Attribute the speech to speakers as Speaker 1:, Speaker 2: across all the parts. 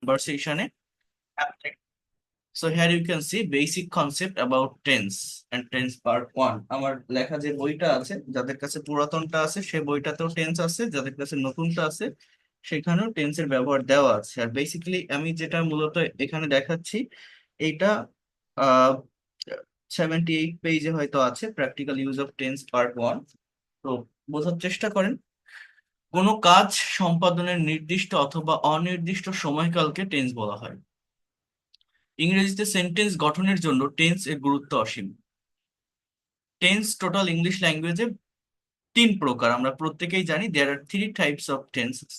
Speaker 1: conversation. So here you can see basic concept about tense and tense part 1. আমার লেখা যে বইটা আছে, যাদের কাছে পুরাতনটা আছে সেই বইটাতেও টেন্স আছে, যাদের কাছে নতুনটা আছে সেখানেও টেন্সের ব্যবহার দেওয়া আছে। আর বেসিক্যালি আমি যেটা মূলত এখানে দেখাচ্ছি এইটা 78 পেজে হয়তো আছে, practical use of tense part 1। তো বোঝার চেষ্টা করেন। কোনো কাজ সম্পাদনের নির্দিষ্ট অথবা অনির্দিষ্ট সময়কালকে টেন্স বলা হয়। ইংরেজিতে সেন্টেন্স গঠনের জন্য টেন্স এর গুরুত্ব অসীম। টেন্স টোটাল ইংলিশ ল্যাঙ্গুয়েজে 3 প্রকার, আমরা প্রত্যেকেই জানি। দেয়ার আর 3 টাইপস অফ টেন্সেস,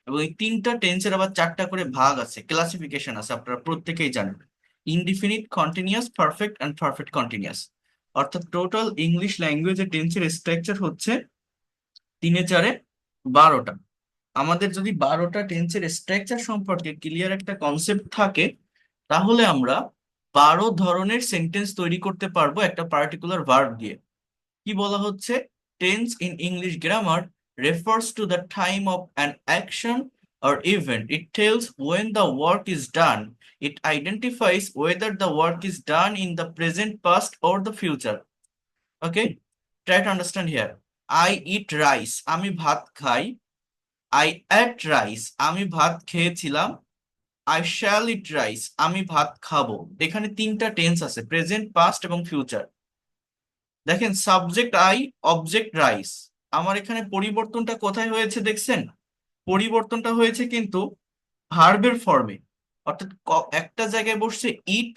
Speaker 1: এবং এই 3টা টেন্সের আবার 4টা করে ভাগ আছে, ক্লাসিফিকেশন আছে, আপনারা প্রত্যেকেই জানেন। Indefinite, continuous, perfect and perfect continuous. অর্থাৎ টোটাল ইংলিশ ল্যাঙ্গুয়েজের টেন্সের স্ট্রাকচার হচ্ছে 3-4-12টা। আমাদের যদি 12টা টেন্সের স্ট্রাকচার সম্পর্কে ক্লিয়ার একটা কনসেপ্ট থাকে, তাহলে আমরা 12 ধরনের সেন্টেন্স তৈরি করতে পারবো একটা পার্টিকুলার ভার্ব দিয়ে। কি বলা হচ্ছে? Tense in English grammar refers to the time of an action or event. It tells when the work is done. It identifies whether the work is done in the present, past, or the future. Okay? Try to understand here. I eat rice. আমি ভাত খাই। I ate rice. আমি ভাত খেয়েছিলাম। I shall eat rice. আমি ভাত খাবো। এখানে 3টা টেন্স আছে, প্রেজেন্ট, পাস্ট এবং ফিউচার। দেখেন, সাবজেক্ট আই, অবজেক্ট রাইস। আমার এখানে পরিবর্তনটা কোথায় হয়েছে দেখছেন? পরিবর্তনটা হয়েছে কিন্তু ভার্বের ফর্মে। অর্থাৎ একটা জায়গায় বসছে ইট,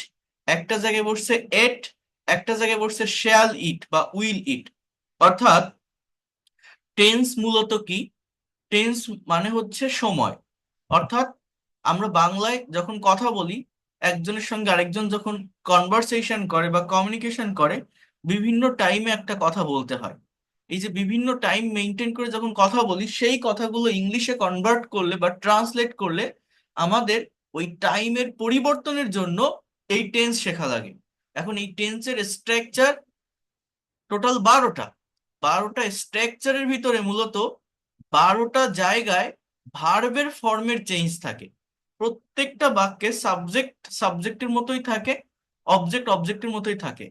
Speaker 1: একটা জায়গায় বসছে এট, একটা জায়গায় বসছে শ্যাল ইট বা উইল ইট। অর্থাৎ টেন্স মূলত কি? টেন্স মানে হচ্ছে সময়। অর্থাৎ আমরা বাংলায় যখন কথা বলি, একজনের সঙ্গে আরেকজন যখন কনভারসেশন করে বা কমিউনিকেশন করে, বিভিন্ন টাইমে একটা কথা বলতে হয়। এই যে বিভিন্ন টাইম মেনটেন করে যখন কথা বলি, সেই কথাগুলো ইংলিশে কনভার্ট করলে বা ট্রান্সলেট করলে আমাদের ওই টাইমের পরিবর্তনের জন্য এই টেন্স শেখা লাগে। এখন এই টেন্সের স্ট্রাকচার টোটাল 12টা। 12টা স্ট্রাকচারের ভিতরে মূলত 12টা জায়গায় ভার্বের ফর্মের চেঞ্জ থাকে। প্রত্যেকটা বাক্যে সাবজেক্ট সাবজেক্টের মতোই থাকে, অবজেক্ট অবজেক্টের মতোই থাকে।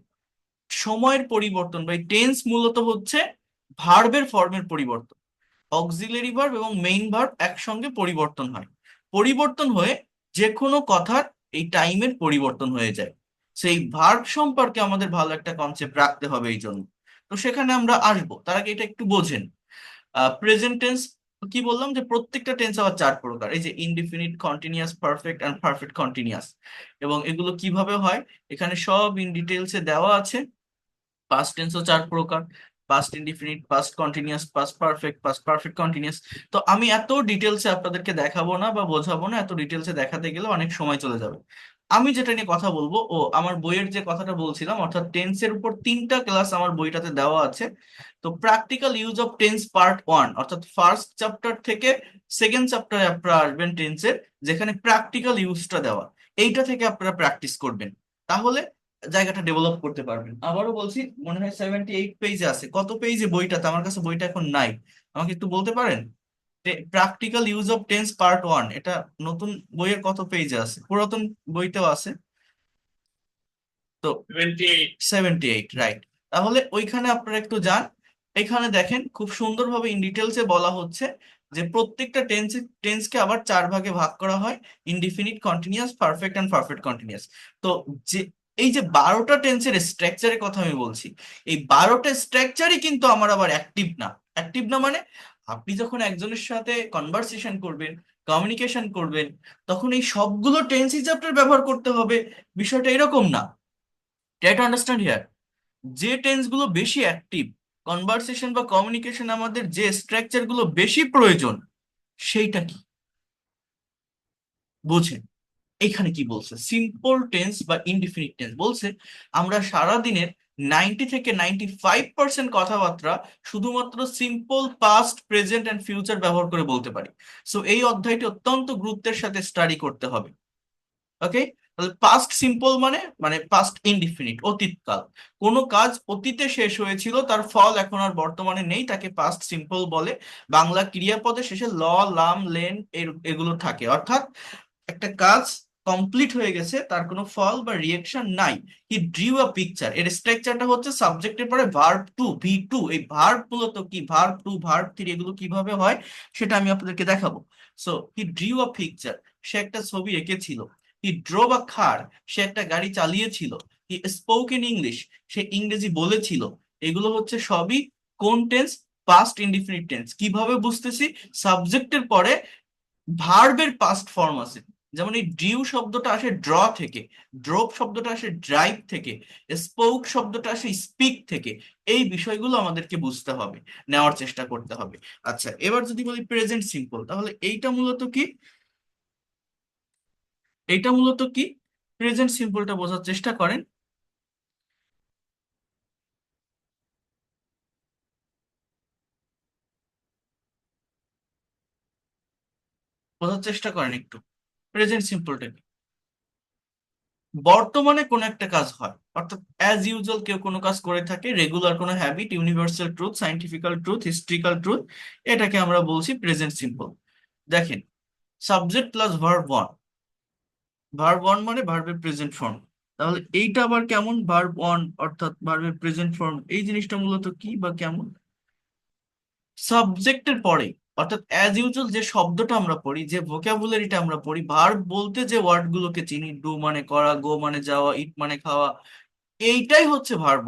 Speaker 1: সময়ের পরিবর্তন বা টেন্স মূলত হচ্ছে ভার্বের ফর্মের পরিবর্তন। অক্সিলারি ভার্ব এবং মেইন ভার্ব একসঙ্গে পরিবর্তন হয়, পরিবর্তন হয়ে যে কোনো কথার এই টাইমের পরিবর্তন হয়ে যায়। সেই ভার্ব সম্পর্কে আমাদের ভালো একটা কনসেপ্ট রাখতে হবে এই জন্য। তো সেখানে আমরা আসবো, তার আগে এটা একটু বোঝেন। প্রেজেন্ট টেন্স কি বললাম, যে প্রত্যেকটা টেন্স আবার 4 প্রকার। এই যে indefinite, continuous, perfect and perfect continuous. এবং এগুলো কিভাবে হয় এখানে সব ইন ডিটেলসে দেওয়া আছে। পাস্ট টেন্সও 4 প্রকার, past indefinite, past continuous, past perfect, past perfect continuous. তো আমি এত ডিটেলসে আপনাদেরকে দেখাবো না বা বোঝাবো না, এত ডিটেলসে দেখাতে গেলে অনেক সময় চলে যাবে। আমি যেটা নিয়ে কথা বলবো, আমার বইয়ের যে কথাটা বলছিলাম, অর্থাৎ টেন্সের উপর 3টা ক্লাস আমার বইটাতে দেওয়া আছে। তো practical use of tense part 1, অর্থাৎ ফার্স্ট চ্যাপ্টার থেকে সেকেন্ড চ্যাপ্টারে আপনারা আসবেন টেন্সের, যেখানে প্র্যাকটিক্যাল ইউজটা দেওয়া। এইটা থেকে আপনারা প্র্যাকটিস করবেন, তাহলে জায়গাটা ডেভেলপ করতে পারবেন। আবারও বলছি, মনে হয় 78 পেজে আছে। কত পেজে বইটাতে? আমার কাছে বইটা এখন নাই, আমাকে একটু বলতে পারেন? Practical use of tense part 1, এটা নতুন বইয়ের কত পেজে আছে? পুরাতন বইতেও আছে তো? 78, রাইট। তাহলে ওইখানে আপনারা একটু যান। এখানে দেখেন খুব সুন্দরভাবে ইন ডিটেলসে বলা হচ্ছে যে প্রত্যেকটা টেন্সকে আবার 4 ভাগে ভাগ করা হয়: indefinite, continuous, perfect and perfect continuous. তো যে এই যে 12টা টেন্সের স্ট্রাকচারের কথা আমি বলছি, এই 12টা স্ট্রাকচারই কিন্তু আমার আবার অ্যাক্টিভ না। অ্যাক্টিভ না মানে, আপনি যখন একজনের সাথে কনভারসেশন করবেন, কমিউনিকেশন করবেন, তখন এই সবগুলো টেন্স হিসাবটার ব্যবহার করতে হবে, বিষয়টা এরকম না। Try to understand here. যে টেন্স গুলো বেশি অ্যাক্টিভ, কনভারসেশন বা কমিউনিকেশন আমাদের যে স্ট্রাকচার গুলো বেশি প্রয়োজন, সেইটা কি বোঝেন? এখানে কি বলছে? সিম্পল টেন্স বা ইনডিফিনিট টেন্স বলছে আমরা সারা দিনের 90 থেকে 95% কথাবার্তা শুধুমাত্র simple past, present and future ব্যবহার করে বলতে পারি। সো এই অধ্যায়টি অত্যন্ত গুরুত্বের সাথে স্টাডি করতে হবে। ওকে? তাহলে পাস্ট সিম্পল মানে মানে পাস্ট ইনডিফিনিট, অতীতকাল। কোনো কাজ অতীতে শেষ হয়েছিল, তার ফল এখন আর বর্তমানে নেই, তাকে পাস্ট সিম্পল বলে। বাংলা ক্রিয়াপদের শেষে ল, লাম, লেন এগুলো থাকে। অর্থাৎ একটা কাজ কমপ্লিট হয়ে গেছে, তার কোনো ফল বা রিয়েকশন নাই। হি ড্রিউ আ পিকচার, এর স্ট্রাকচারটা হচ্ছে সাবজেক্টের পরে ভার্ব টু, ভি টু। এই ভার্ব মূলত কি, ভার্ব টু, ভার্ব থ্রি, এগুলো কিভাবে হয় সেটা আমি আপনাদেরকে দেখাবো। So he drew a picture, সে একটা ছবি এঁকেছিল। হি ড্রোভ আ কার, সে একটা গাড়ি চালিয়েছিল। হি স্পোক ইন ইংলিশ, সে ইংরেজি বলেছিল। এগুলো হচ্ছে সবই কোন টেন্স? Past indefinite tense. কিভাবে বুঝতেছি? সাবজেক্টের পরে ভার্বের পাস্ট ফর্ম আছে। যেমন এই ড্রিউ শব্দটা আসে ড্র থেকে, ড্রোপ শব্দটা আসে ড্রাইভ থেকে, স্পোক শব্দটা আসে স্পিক থেকে। এই বিষয়গুলো আমাদেরকে বুঝতে হবে, নেওয়ার চেষ্টা করতে হবে। আচ্ছা, এবার যদি বলি প্রেজেন্ট সিম্পল, তাহলে এইটা মূলত কি? এইটা মূলত কি? প্রেজেন্ট সিম্পলটা বোঝার চেষ্টা করেন। বোঝার চেষ্টা করেন একটু, প্রেজেন্ট সিম্পলটা কি? বর্তমানে কোন একটা কাজ হয়, অর্থাৎ অ্যাজ ইউজুয়াল কেউ কোনো কাজ করে থাকে, রেগুলার কোনো habit, universal truth, scientifical truth, historical truth, এটাকে আমরা বলছি প্রেজেন্ট সিম্পল। দেখেন, subject plus verb one, verb one মানে ভার্বের প্রেজেন্ট ফর্ম। তাহলে এইটা আবার কেমন? ভার্ব ওয়ান অর্থাৎ ভার্বের প্রেজেন্ট ফর্ম, এই জিনিসটা মূলত কি বা কেমন? সাবজেক্টের পরে, অর্থাৎ অ্যাজ ইউজুয়াল যে শব্দটা আমরা পড়ি, যে ভোকাবুলারিটা আমরা পড়ি, ভার্ব বলতে যে ওয়ার্ড গুলোকে চিনি, ডু মানে করা, গো মানে যাওয়া, ইট মানে খাওয়া, এইটাই হচ্ছে ভার্ব।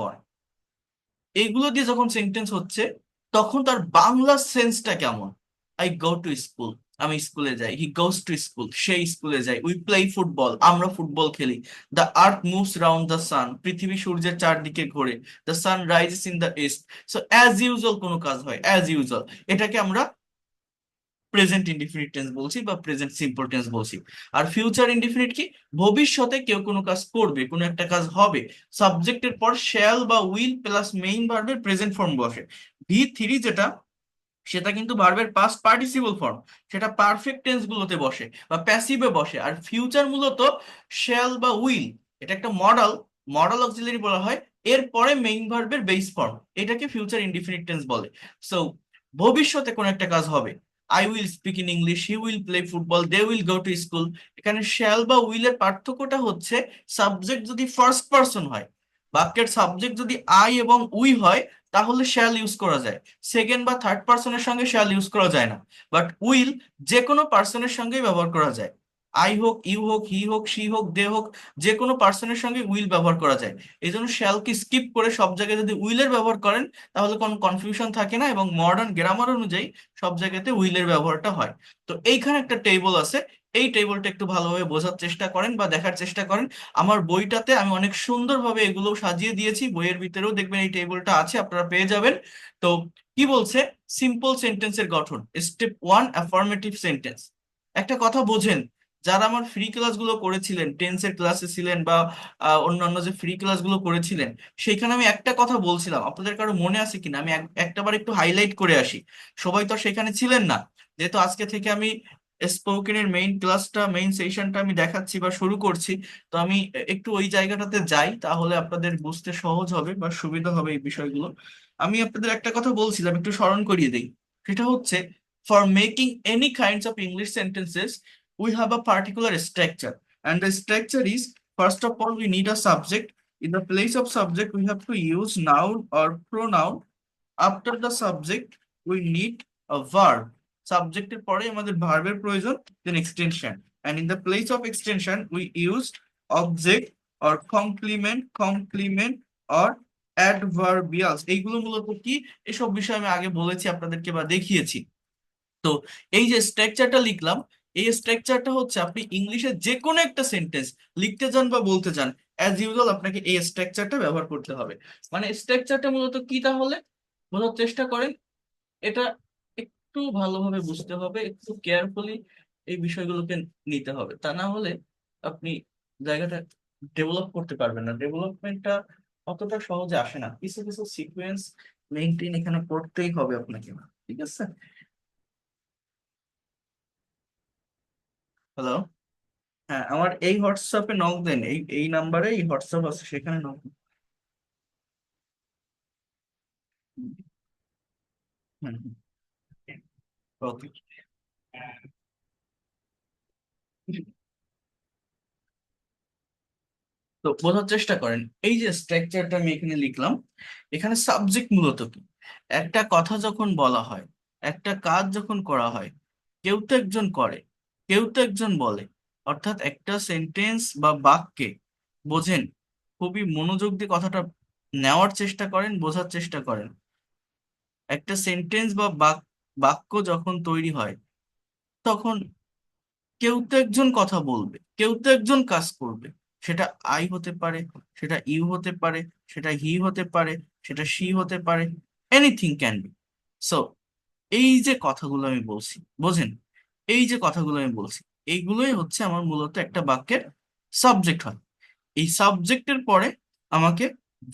Speaker 1: এইগুলো দিয়ে যখন সেন্টেন্স হচ্ছে, তখন তার বাংলা সেন্সটা কেমন? আই গো টু স্কুল, আমি স্কুলে যাই। হি গোস টু স্কুল, সে স্কুলে যায়। উই প্লে ফুটবল, আমরা ফুটবল খেলি। The earth moves round the sun, পৃথিবী সূর্যের চারদিকে ঘোরে। The sun rises in the east. So as usual কোনো কাজ হয়, অ্যাজ ইউজুয়াল, এটাকে আমরা প্রেজেন্ট ইনডিফিনিট টেন্স বলছি বা প্রেজেন্ট সিম্পল টেন্স বলছি। আর ফিউচার ইনডিফিনিট কি? ভবিষ্যতে কেউ কোনো কাজ করবে, কোনো একটা কাজ হবে, সাবজেক্টের পর শ্যাল বা উইল প্লাস মেইন ভার্বের প্রেজেন্ট ফর্ম বসে। ভি থ্রি যেটা, সেটা কিন্তু ভার্বের পাস্ট পার্টিসিপল ফর্ম, সেটা পারফেক্ট টেন্স গুলোতে বসে বা প্যাসিভে বসে। আর ফিউচার মূলত শ্যাল বা উইল, এটা একটা মডাল, মডাল অক্সিলারি বলা হয়। এরপরে মেইন ভার্বের বেস ফর্ম, এটাকে ফিউচার ইনডিফিনিট টেন্স বলে। সো ভবিষ্যতে কোন একটা কাজ হবে, I will speak in English, he will play football, they will go to school. এখানে শ্যাল বা উইলের পার্থক্যটা হচ্ছে, সাবজেক্ট যদি ফার্স্ট পার্সন হয়, বাক্যের সাবজেক্ট যদি আই এবং উই হয়, তাহলে শ্যাল ইউজ করা যায়। সেকেন্ড বা থার্ড পার্সনের সঙ্গে শ্যাল ইউজ করা যায় না। বাট উইল যে কোনো পার্সনের সঙ্গেই ব্যবহার করা যায়। আই হোক, ইউ হোক, হি হোক, শি হোক, দে হোক, যে কোনো পার্সনের সঙ্গে উইল ব্যবহার করা যায়। এই জন্য শ্যালকে স্কিপ করে সব জায়গায় যদি উইলের ব্যবহার করেন, তাহলে কোনো কনফিউশন থাকে না, এবং মডার্ন গ্রামার অনুযায়ী সব জায়গাতে উইলের ব্যবহারটা হয়। তো এইখানে একটা টেবল আছে, এই টেবলটা একটু ভালোভাবে বোঝার চেষ্টা করেন বা দেখার চেষ্টা করেন। আমার বইটাতে আমি অনেক সুন্দরভাবে এগুলো সাজিয়ে দিয়েছি, বইয়ের ভিতরেও দেখবেন এই টেবিলটা আছে, আপনারা পেয়ে যাবেন। তো কি বলছে? সিম্পল সেন্টেন্সের গঠন, স্টেপ ওয়ান, অ্যাফার্মেটিভ সেন্টেন্স। একটা কথা বোঝেন, যারা আমার ফ্রি ক্লাসগুলো করেছিলেন, টেন্সের ক্লাসে ছিলেন বা অন্যান্য যে ফ্রি ক্লাসগুলো করেছিলেন, সেখানে আমি একটা কথা বলছিলাম, আপনাদের কারো মনে আছে কিনা আমি একটাবার একটু হাইলাইট করে আসি। সবাই তো আর সেখানে ছিলেন না, যেহেতু আজকে থেকে আমি স্পোকেনের মেইন ক্লাসটা, মেইন সেশনটা আমি দেখাচ্ছি বা শুরু করছি। তো আমি একটু ওই জায়গাটাতে যাই, তাহলে আপনাদের বুঝতে সহজ হবে বা সুবিধা হবে এই বিষয়গুলো। আমি আপনাদের একটা কথা বলছিলাম, একটু স্মরণ করিয়ে দিই। সেটা হচ্ছে, for making any kinds of English sentences we have a particular structure, and the structure is, first of all we need a subject. In the place of subject we have to use noun or pronoun. After the subject we need a verb. সাবজেক্টের পরে আমাদের ভার্বের প্রয়োজন, then extension. and in the place of extension we use object or complement or adverbials। এইগুলো মূলত কি, এসব বিষয় আমি আগে বলেছি আপনাদেরকে বা দেখিয়েছি। তো এই যে স্ট্রাকচারটা লিখলাম, এই স্ট্রাকচারটা হচ্ছে, আপনি ইংলিশে যে কোনো একটা সেন্টেন্স লিখতে চান বা বলতে চান, অ্যাজ ইউজুয়াল আপনাকে এই স্ট্রাকচারটা ব্যবহার করতে হবে। মানে স্ট্রাকচারটা মূলত কি তাহলে বোঝার চেষ্টা করেন। এটা একটু ভালোভাবে বুঝতে হবে, একটু কেয়ারফুলি এই বিষয়গুলোকে নিতে হবে, তা না হলে আপনি জায়গাটা ডেভেলপ করতে পারবেন না। ডেভেলপমেন্টটা অতটা সহজে আসে না, কিছু কিছু সিকোয়েন্স মেনটেন এখানে করতেই হবে আপনাকে। ঠিক আছে? হ্যালো। হ্যাঁ, আমার এই হোয়াটসঅ্যাপে নক দেন, এই এই নাম্বারে এই হোয়াটসঅ্যাপ আছে, সেখানে নক। হুম। ওকে। তো বোঝার চেষ্টা করেন, এই যে স্ট্রাকচারটা আমি এখানে লিখলাম, এখানে সাবজেক্ট মূলত কি? একটা কথা যখন বলা হয়, একটা কাজ যখন করা হয়, কেউ তো একজন করে, কেউ তো একজন বলে। অর্থাৎ একটা সেন্টেন্স বা বাক্যে, বোঝেন, খুবই মনোযোগ দিয়ে কথাটা নেওয়ার চেষ্টা করেন, বোঝার চেষ্টা করেন। একটা সেন্টেন্স বা বাক্য যখন তৈরি হয়, তখন কেউ তো একজন কথা বলবে, কেউ তো একজন কাজ করবে। সেটা আই হতে পারে, সেটা ইউ হতে পারে, সেটা হি হতে পারে, সেটা শি হতে পারে, এনিথিং ক্যান বি। সো এই যে কথাগুলো আমি বলছি, বোঝেন, এই যে কথাগুলো আমি বলছি, এইগুলোই হচ্ছে আমার মূলত একটা বাক্যের সাবজেক্ট হয়। এই সাবজেক্টের পরে আমাকে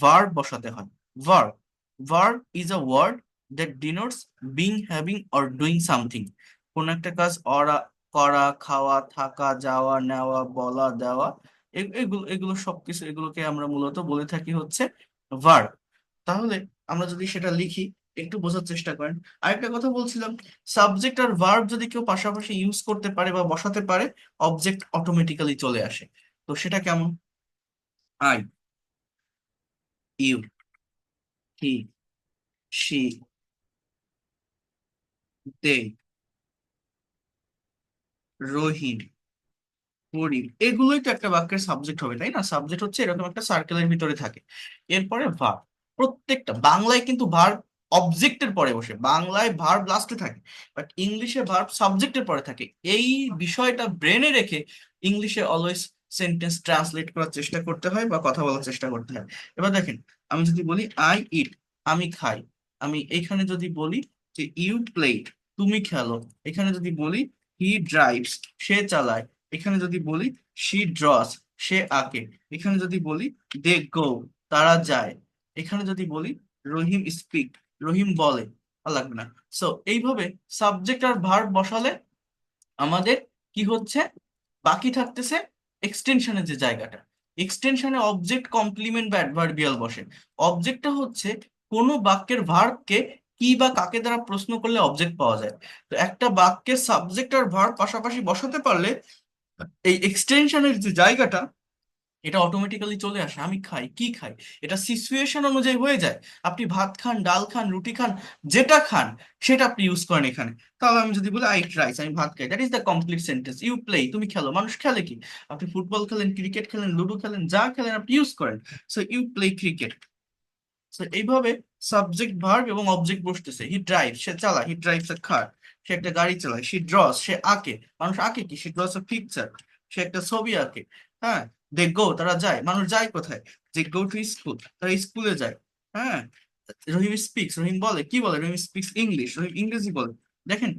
Speaker 1: ভার্ব বসাতে হয়। Verb, verb is a word that denotes being, having or doing something. কোন একটা কাজ অরা, করা, খাওয়া, থাকা, যাওয়া, নেওয়া, বলা, দেওয়া, এগুলো এগুলো সবকিছু, এগুলোকে আমরা মূলত বলে থাকি হচ্ছে ভার্ব। তাহলে আমরা যদি সেটা লিখি, একটু বোঝার চেষ্টা করেন। আরেকটা কথা বলছিলাম, সাবজেক্ট আর ভার্ব যদি কেউ পাশাপাশি ইউজ করতে পারে বা বসাতে পারে, অবজেক্ট অটোমেটিক্যালি চলে আসে। তো সেটা কেমন? আই, ইউ, হি, শি, দে, রহিম, করিম, এগুলোই তো একটা বাক্যের সাবজেক্ট হবে, তাই না? সাবজেক্ট হচ্ছে এরকম একটা সার্কেলের ভিতরে থাকে। এরপরে ভার্ব, প্রত্যেকটা বাংলায় কিন্তু ভার্ব অবজেক্টের পরে বসে, বাংলায় ভার্ব লাস্টে থাকে, বাট ইংলিশে ভার্ব সাবজেক্টের পরে থাকে। এই বিষয়টা ব্রেনে রেখে ইংলিশে অলওয়েজ সেন্টেন্স ট্রান্সলেট করার চেষ্টা করতে হয় বা কথা বলার চেষ্টা করতে হয়। এবার দেখেন, আমি যদি বলি আই ইট, আমি খাই, আমি এখানে যদি বলি যে ইউ প্লেট, তুমি খেলো, এখানে যদি বলি হি ড্রাইভস, সে চালায়, এখানে যদি বলি শি ড্রস, সে আঁকে, এখানে যদি বলি দে গো, তারা যায়, এখানে যদি বলি রহিম স্পিক, রহিম বলে, ভালো লাগবে না। সো এইভাবে সাবজেক্ট আর ভার্ব বসালে আমাদের কি হচ্ছে, বাকি থাকতেছে এক্সটেনশনের যে জায়গাটা। এক্সটেনশনে অবজেক্ট কমপ্লিমেন্ট বা অ্যাডভার্বিয়াল বসে। অবজেক্টটা হচ্ছে কোনো বাক্যের ভার্বকে কি বা কাকে দ্বারা প্রশ্ন করলে অবজেক্ট পাওয়া যায়। তো একটা বাক্যের সাবজেক্ট আর ভার্ব পাশাপাশি বসাতে পারলে এই এক্সটেনশনের যে জায়গাটা, এটা অটোমেটিক্যালি চলে আসে। আমি খাই, কি খাই, এটা সিচুয়েশন অনুযায়ী হয়ে যায়। আপনি ভাত খান, ডাল খান, রুটি খান, যেটা খান সেটা আপনি ইউজ করেন এখানে। তাহলে আমি যদি বলি আই ইট রাইস, আমি ভাত খাই, that is the complete sentence. You play, তুমি খেলো, মানুষ খেলে কি? আপনি ফুটবল খেলেন, ক্রিকেট খেলেন, লুডো খেলেন, যা খেলেন আপনি ইউজ করেন। So you play cricket. তো এইভাবে সাবজেক্ট ভার্ব এবং অবজেক্ট বসতেছে। হি ড্রাইভ, সে চালায়, হি ড্রাইভস এ কার, সে একটা গাড়ি চালায়। শি ড্রস, সে আঁকে, মানুষ আঁকে কি? শি ড্রস এ পিকচার, সে একটা ছবি আঁকে। হ্যাঁ। দে গো, তারা যায়, মানুষ যায় কোথায়? দে গো টু স্কুল, তারা স্কুলে যায়। হ্যাঁ। রহিম স্পিক্স, রহিম বলে, কি বলে? রহিম স্পিক্স ইংলিশ, রহিম ইংরেজি বলে। দেখেন,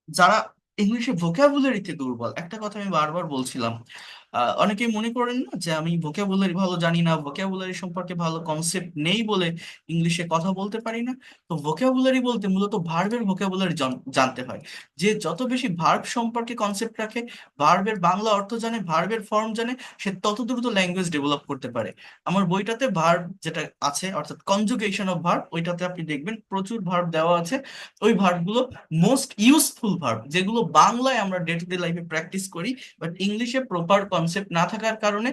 Speaker 1: যারা ইংলিশে ভোকাবুলারিতে দুর্বল, একটা কথা আমি বারবার বলছিলাম, অনেকেই মনে করেন না যে আমি ভোকাবুলারি ভালো জানি না, ভোকাবুলারি সম্পর্কে ভালো কনসেপ্ট নেই বলে ইংলিশে কথা বলতে পারি না। তো ভোকাবুলারি বলতে মূলত ভার্বের ভোকাবুলারি জানতে হয়। যে যত বেশি ভার্ব সম্পর্কে কনসেপ্ট রাখে, ভার্বের বাংলা অর্থ জানে, ভার্বের ফর্ম জানে, সে তত দ্রুত ল্যাঙ্গুয়েজ ডেভেলপ করতে পারে। আমার বইটাতে ভার্ব যেটা আছে, অর্থাৎ কনজুগেশন অফ ভার্ব, ওইটাতে আপনি দেখবেন প্রচুর ভার্ব দেওয়া আছে। ওই ভার্বগুলো মোস্ট ইউজফুল ভার্ব, যেগুলো বাংলায় আমরা ডে টু ডে লাইফে প্র্যাকটিস করি, বাট ইংলিশে প্রপার কনসেপ্ট না থাকার কারণে,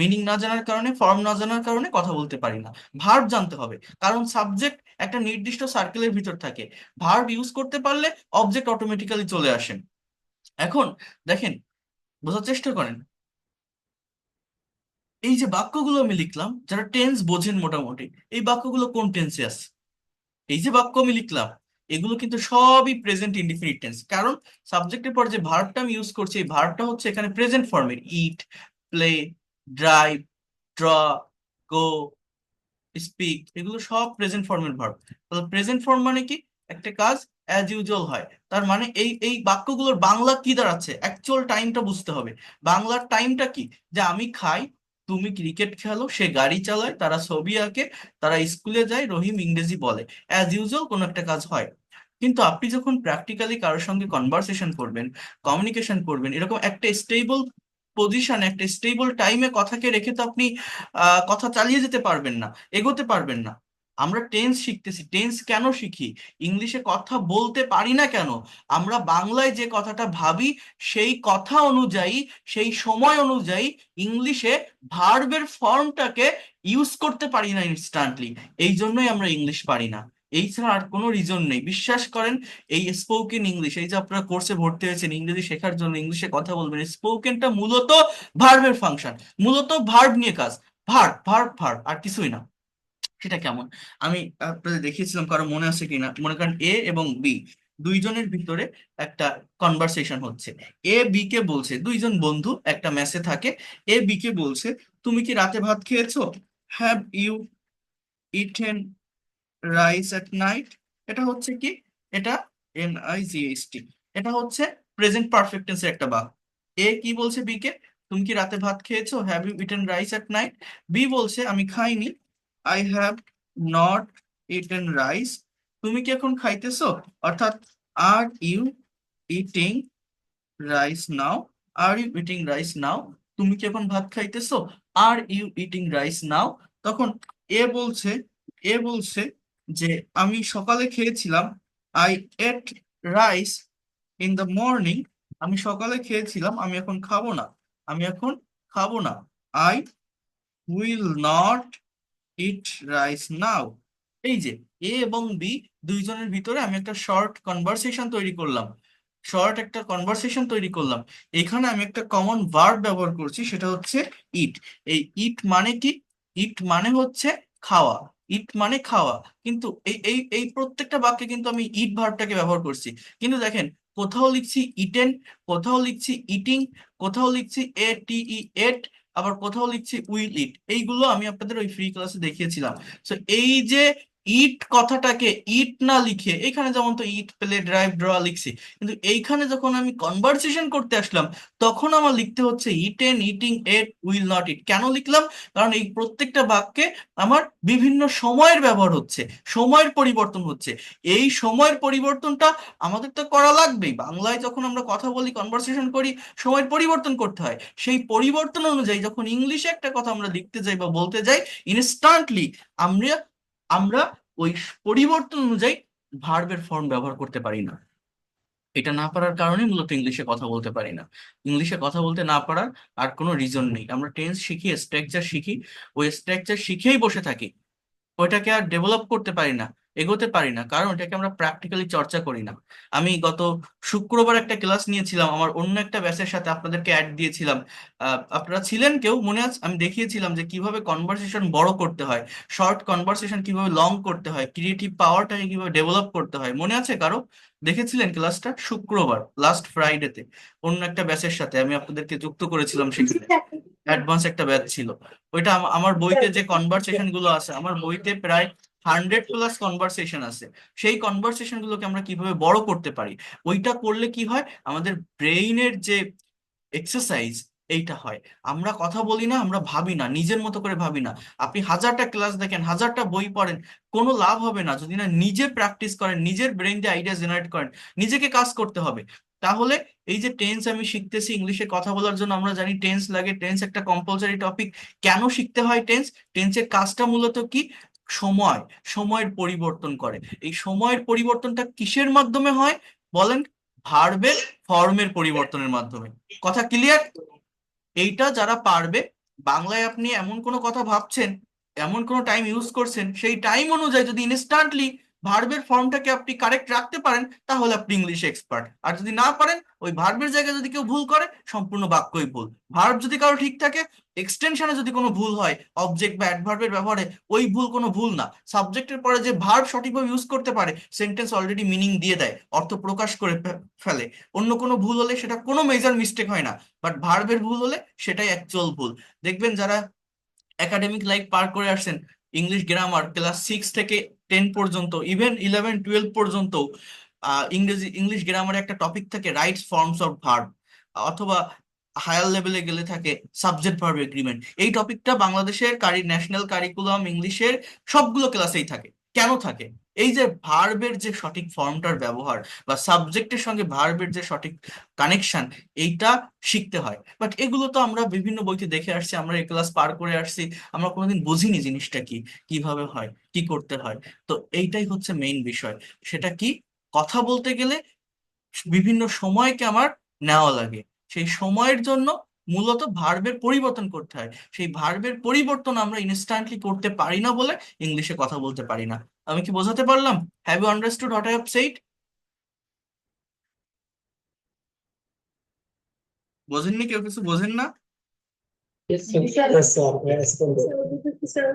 Speaker 1: মিনিং না জানার কারণে, ফর্ম না জানার কারণে কথা বলতে পারি না। ভার্ব জানতে হবে, কারণ সাবজেক্ট একটা নির্দিষ্ট সার্কেলের ভিতর থাকে। ভার্ব ইউজ করতে পারলে অবজেক্ট অটোমেটিক্যালি চলে আসে। এখন দেখেন, বোঝার চেষ্টা করেন, এই যে বাক্যগুলো আমি লিখলাম, যারা টেন্স বোঝেন মোটামুটি, এই বাক্যগুলো কোন টেন্সে আছে? এই যে বাক্য আমি লিখলাম, এগুলো কিন্তু সবই প্রেজেন্ট ইনডিফিনিট টেন্স। কারণ সাবজেক্টের পর যে ভার্বটা আমি ইউজ করছি, এই ভার্বটা হচ্ছে এখানে প্রেজেন্ট ফর্মের। ইট, প্লে, ড্রাইভ, ড্র, গো, স্পিক, এগুলো সব প্রেজেন্ট ফর্মের ভার্ব। তাহলে প্রেজেন্ট ফর্ম মানে কি? একটা কাজ অ্যাজ ইউজুয়াল হয়। তার মানে এই এই বাক্যগুলোর বাংলা কি দাঁড়াচ্ছে, অ্যাকচুয়াল টাইমটা বুঝতে হবে। বাংলার টাইমটা কি? যে আমি খাই, তুমি ক্রিকেট খেলো, সে গাড়ি চালায়, তারা ছবি আঁকে, তারা স্কুলে যায়, রহিম ইংরেজি বলে। অ্যাজ ইউজুয়াল কোনো একটা কাজ হয়। কিন্তু আপনি যখন প্র্যাকটিক্যালি কারোর সঙ্গে কনভারসেশন করবেন, কমিউনিকেশন করবেন, এরকম একটা স্টেবল পজিশন, একটা স্টেবল টাইমে কথাকে রেখে তো আপনি কথা চালিয়ে যেতে পারবেন না, এগোতে পারবেন না। আমরা টেন্স শিখতেছি, টেন্স কেন শিখি? ইংলিশে কথা বলতে পারি না কেন? আমরা বাংলায় যে কথাটা ভাবি সেই কথা অনুযায়ী, সেই সময় অনুযায়ী ইংলিশে ভার্বের ফর্মটাকে ইউজ করতে পারি না ইনস্ট্যান্টলি। এই জন্যই আমরা ইংলিশ পারি না। এই ছাড়া আর কোনো রিজন নেই, বিশ্বাস করেন। এই স্পোকেন ইংলিশ, এই যে আপনারা কোর্সে ভর্তি হয়েছেন ইংরেজি শেখার জন্য, ইংলিশে কথা বলবেন, স্পোকেনটা মূলত ভার্বের ফাংশন, মূলত ভার্ব নিয়ে কাজ। ভার্ব ভার্ব ভার্ব, আর কিছুই না। সেটা কেমন আমি আপনাদের দেখিয়েছিলাম, কারো মনে আছে কিনা, মনে করেন এ এবং বি দুইজনের ভিতরে একটা কনভারসেশন হচ্ছে। এ বি কে বলছে, দুইজন বন্ধু একটা মেসে থাকে। এ বি কে বলছে, তুমি কি রাতে ভাত খেয়েছো? Have you eaten rice at night? এটা হচ্ছে কি, এটা NIGHT, এটা হচ্ছে প্রেজেন্ট পারফেক্ট টেন্সের একটা বাক্য। এ কি বলছে বি কে, তুমি কি রাতে ভাত খেয়েছো? Have you eaten rice at night? B বলছে, আমি খাইনি, I have not eaten rice. তুমি কি এখন খাইতেছো? অর্থাৎ are you eating rice now? Are you eating rice now? তুমি কি এখন ভাত খাইতেছো? Are you eating rice now? তখন এ বলছে, এ বলছে যে আমি সকালে খেয়েছিলাম, I ate rice in the morning. আমি সকালে খেয়েছিলাম, আমি এখন খাবো না, আমি এখন খাবো না। I will not eat rice now. এই যে এ এবং বি দুইজনের ভিতরে আমি একটা শর্ট কনভারসেশন তৈরি করলাম, শর্ট একটা কনভারসেশন তৈরি করলাম। এখানে আমি একটা কমন ভার্ব ব্যবহার করছি, সেটা হচ্ছে ইট। এই ইট মানে কি? ইট মানে হচ্ছে খাওয়া, ইট মানে খাওয়া। কিন্তু এই এই এই প্রত্যেকটা বাক্যে কিন্তু আমি ইট ভার্বটাকে ব্যবহার করছি। কিন্তু দেখেন, কোথাও লিখছি ইটেন, কোথাও লিখছি ইটিং, কোথাও লিখছি এট, আবার কোথাও লিখছি উইল ইট। এইগুলো আমি আপনাদের ওই ফ্রি ক্লাসে দেখিয়েছিলাম। তো এই যে ইট কথাটাকে ইট না লিখে, এখানে যেমন তো ইট প্লে ড্রাইভ ড্র লিখছি, কিন্তু এইখানে যখন আমি কনভারসেশন করতে আসলাম তখন আমার লিখতে হচ্ছে eaten eating ate will not eat. কেন লিখলাম? কারণ এই প্রত্যেকটা বাক্যে আমার বিভিন্ন সময়ের ব্যবহার হচ্ছে, সময়ের পরিবর্তন হচ্ছে। এই সময়ের পরিবর্তনটা আমাদের তো করা লাগবেই, বাংলায় যখন আমরা কথা বলি, কনভারসেশন করি, সময়ের পরিবর্তন করতে হয়। সেই পরিবর্তন অনুযায়ী যখন ইংলিশে একটা কথা আমরা লিখতে যাই বা বলতে যাই, ইনস্ট্যান্টলি আমরা আমরা ওই পরিবর্তন অনুযায়ী ভার্বের ফর্ম ব্যবহার করতে পারি না। এটা না পারার কারণে মূলত ইংলিশে কথা বলতে পারি না। ইংলিশে কথা বলতে না পারার আর কোনো রিজন নেই। আমরা টেন্স শিখি, স্ট্রাকচার শিখি, ওই স্ট্রাকচার শিখেই বসে থাকি, ওইটাকে আর ডেভেলপ করতে পারি না, এগোতে পারি না, কারণ এটাকে আমরা প্র্যাকটিক্যালি চর্চা করি না। আমি গত শুক্রবার একটা ক্লাস নিয়েছিলাম আমার অন্য একটা ব্যাচের সাথে, আপনাদেরকে অ্যাড দিয়েছিলাম। আপনারা ছিলেন কেউ, মনে আছে? আমি দেখিয়েছিলাম যে কিভাবে কনভারসেশন বড় করতে হয়, শর্ট কনভারসেশন কিভাবে লং করতে হয়, ক্রিয়েটিভ পাওয়ারটাকে কিভাবে ডেভেলপ করতে হয়। মনে আছে কারো? দেখেছিলেন ক্লাসটা শুক্রবার লাস্ট ফ্রাইডেতে? অন্য একটা ব্যাচের সাথে আমি আপনাদেরকে যুক্ত করেছিলাম সেখানে, অ্যাডভান্স একটা ব্যাচ ছিল। ওইটা আমার বইতে যে কনভারসেশন গুলো আছে, আমার বইতে প্রায় 100+ কনভারসেশন আছে। সেই কনভারসেশন গুলোকে আমরা কিভাবে বড় করতে পারি, ওইটা করলে কি হয়, আমাদের ব্রেইনের যে এক্সারসাইজ এইটা হয়। আমরা কথা বলি না, আমরা ভাবি না, নিজের মতো করে ভাবি না। আপনি 1000টা ক্লাস দেখেন, 1000টা বই পড়েন, কোনো লাভ হবে না যদি না নিজে প্র্যাকটিস করেন, নিজের ব্রেন দিয়ে আইডিয়া জেনারেট করেন। নিজেকে কাজ করতে হবে। তাহলে এই যে টেন্স আমি শিখতেছি ইংলিশে কথা বলার জন্য, আমরা জানি টেন্স লাগে, টেন্স একটা কম্পালসারি টপিক। কেন শিখতে হয় টেন্স? টেন্সের কাজটা মূলত কি? সময়, সময়ের পরিবর্তন করে। এই সময়ের পরিবর্তনটা কিসের মাধ্যমে হয় বলেন? ভার্বের ফর্মের পরিবর্তনের মাধ্যমে। কথা ক্লিয়ার? এইটা যারা পারবে, বাংলায় আপনি এমন কোনো কথা ভাবছেন, এমন কোনো টাইম ইউজ করছেন, সেই টাইম অনুযায়ী যদি ইনস্ট্যান্টলি ভার্বের ফর্মটাকে আপনি কারেক্ট রাখতে পারেন, তাহলে আপনি ইংলিশে এক্সপার্ট। আর যদি না পারেন, ওই ভার্বের জায়গায় যদি কেউ ভুল করে, সম্পূর্ণ বাক্যই ভুল। ভার্ব যদি কারো ঠিক থাকে, এক্সটেনশনে যদি কোনো ভুল হয়, অবজেক্ট বা অ্যাডভার্বের ব্যবহারে, ওই ভুল কোনো ভুল না। সাবজেক্টের পরে যে ভার্ব সঠিকভাবে ইউজ করতে পারে, সেন্টেন্স অলরেডি মিনিং দিয়ে দেয়, অর্থ প্রকাশ করে ফেলে। অন্য কোনো ভুল হলে সেটা কোনো মেজর মিস্টেক হয় না, বাট ভার্বের ভুল হলে সেটাই অ্যাকচুয়াল ভুল। দেখবেন যারা একাডেমিক লাইফ পার করে আসছেন, ইংলিশ গ্রামার ক্লাস 6 থেকে 10 পর্যন্ত, ইভেন 11 12 পর্যন্ত, ইংলিশ গ্রামারে একটা টপিক থাকে রাইটস ফর্মস অফ ভার্ব, অথবা হায়ার লেভেলে গেলে থাকে সাবজেক্ট ভার্ব এগ্রিমেন্ট। এই টপিকটা বাংলাদেশের ন্যাশনাল কারিকুলাম ইংলিশের সবগুলো ক্লাসেই থাকে। কেন থাকে? এই যে ভার্বের যে সঠিক ফর্মটার ব্যবহার বা সাবজেক্টের সঙ্গে ভার্বের যে সঠিক কানেকশন, এইটা শিখতে হয়। বাট এগুলো তো আমরা বিভিন্ন বইতে দেখে আসছি, আমরা এই ক্লাস পার করে আসছি, আমরা কোনোদিন বুঝিনি জিনিসটা কি, কিভাবে হয়, কি করতে হয়। তো এইটাই হচ্ছে মেইন বিষয়। সেটা কি? কথা বলতে গেলে বিভিন্ন সময়কে আমার নেওয়া লাগে, সেই সময়ের জন্য মূলত ভার্বের পরিবর্তন করতে হয়। সেই ভার্বের পরিবর্তন আমরা ইনস্ট্যান্টলি করতে পারি না বলে ইংলিশে কথা বলতে পারি না। আমি কি বোঝাতে পারলাম? Have you understood what I have said? বোঝেননি? কেউ কিছু বোঝেন না?
Speaker 2: Yes, sir. Yes, sir. Yes, sir.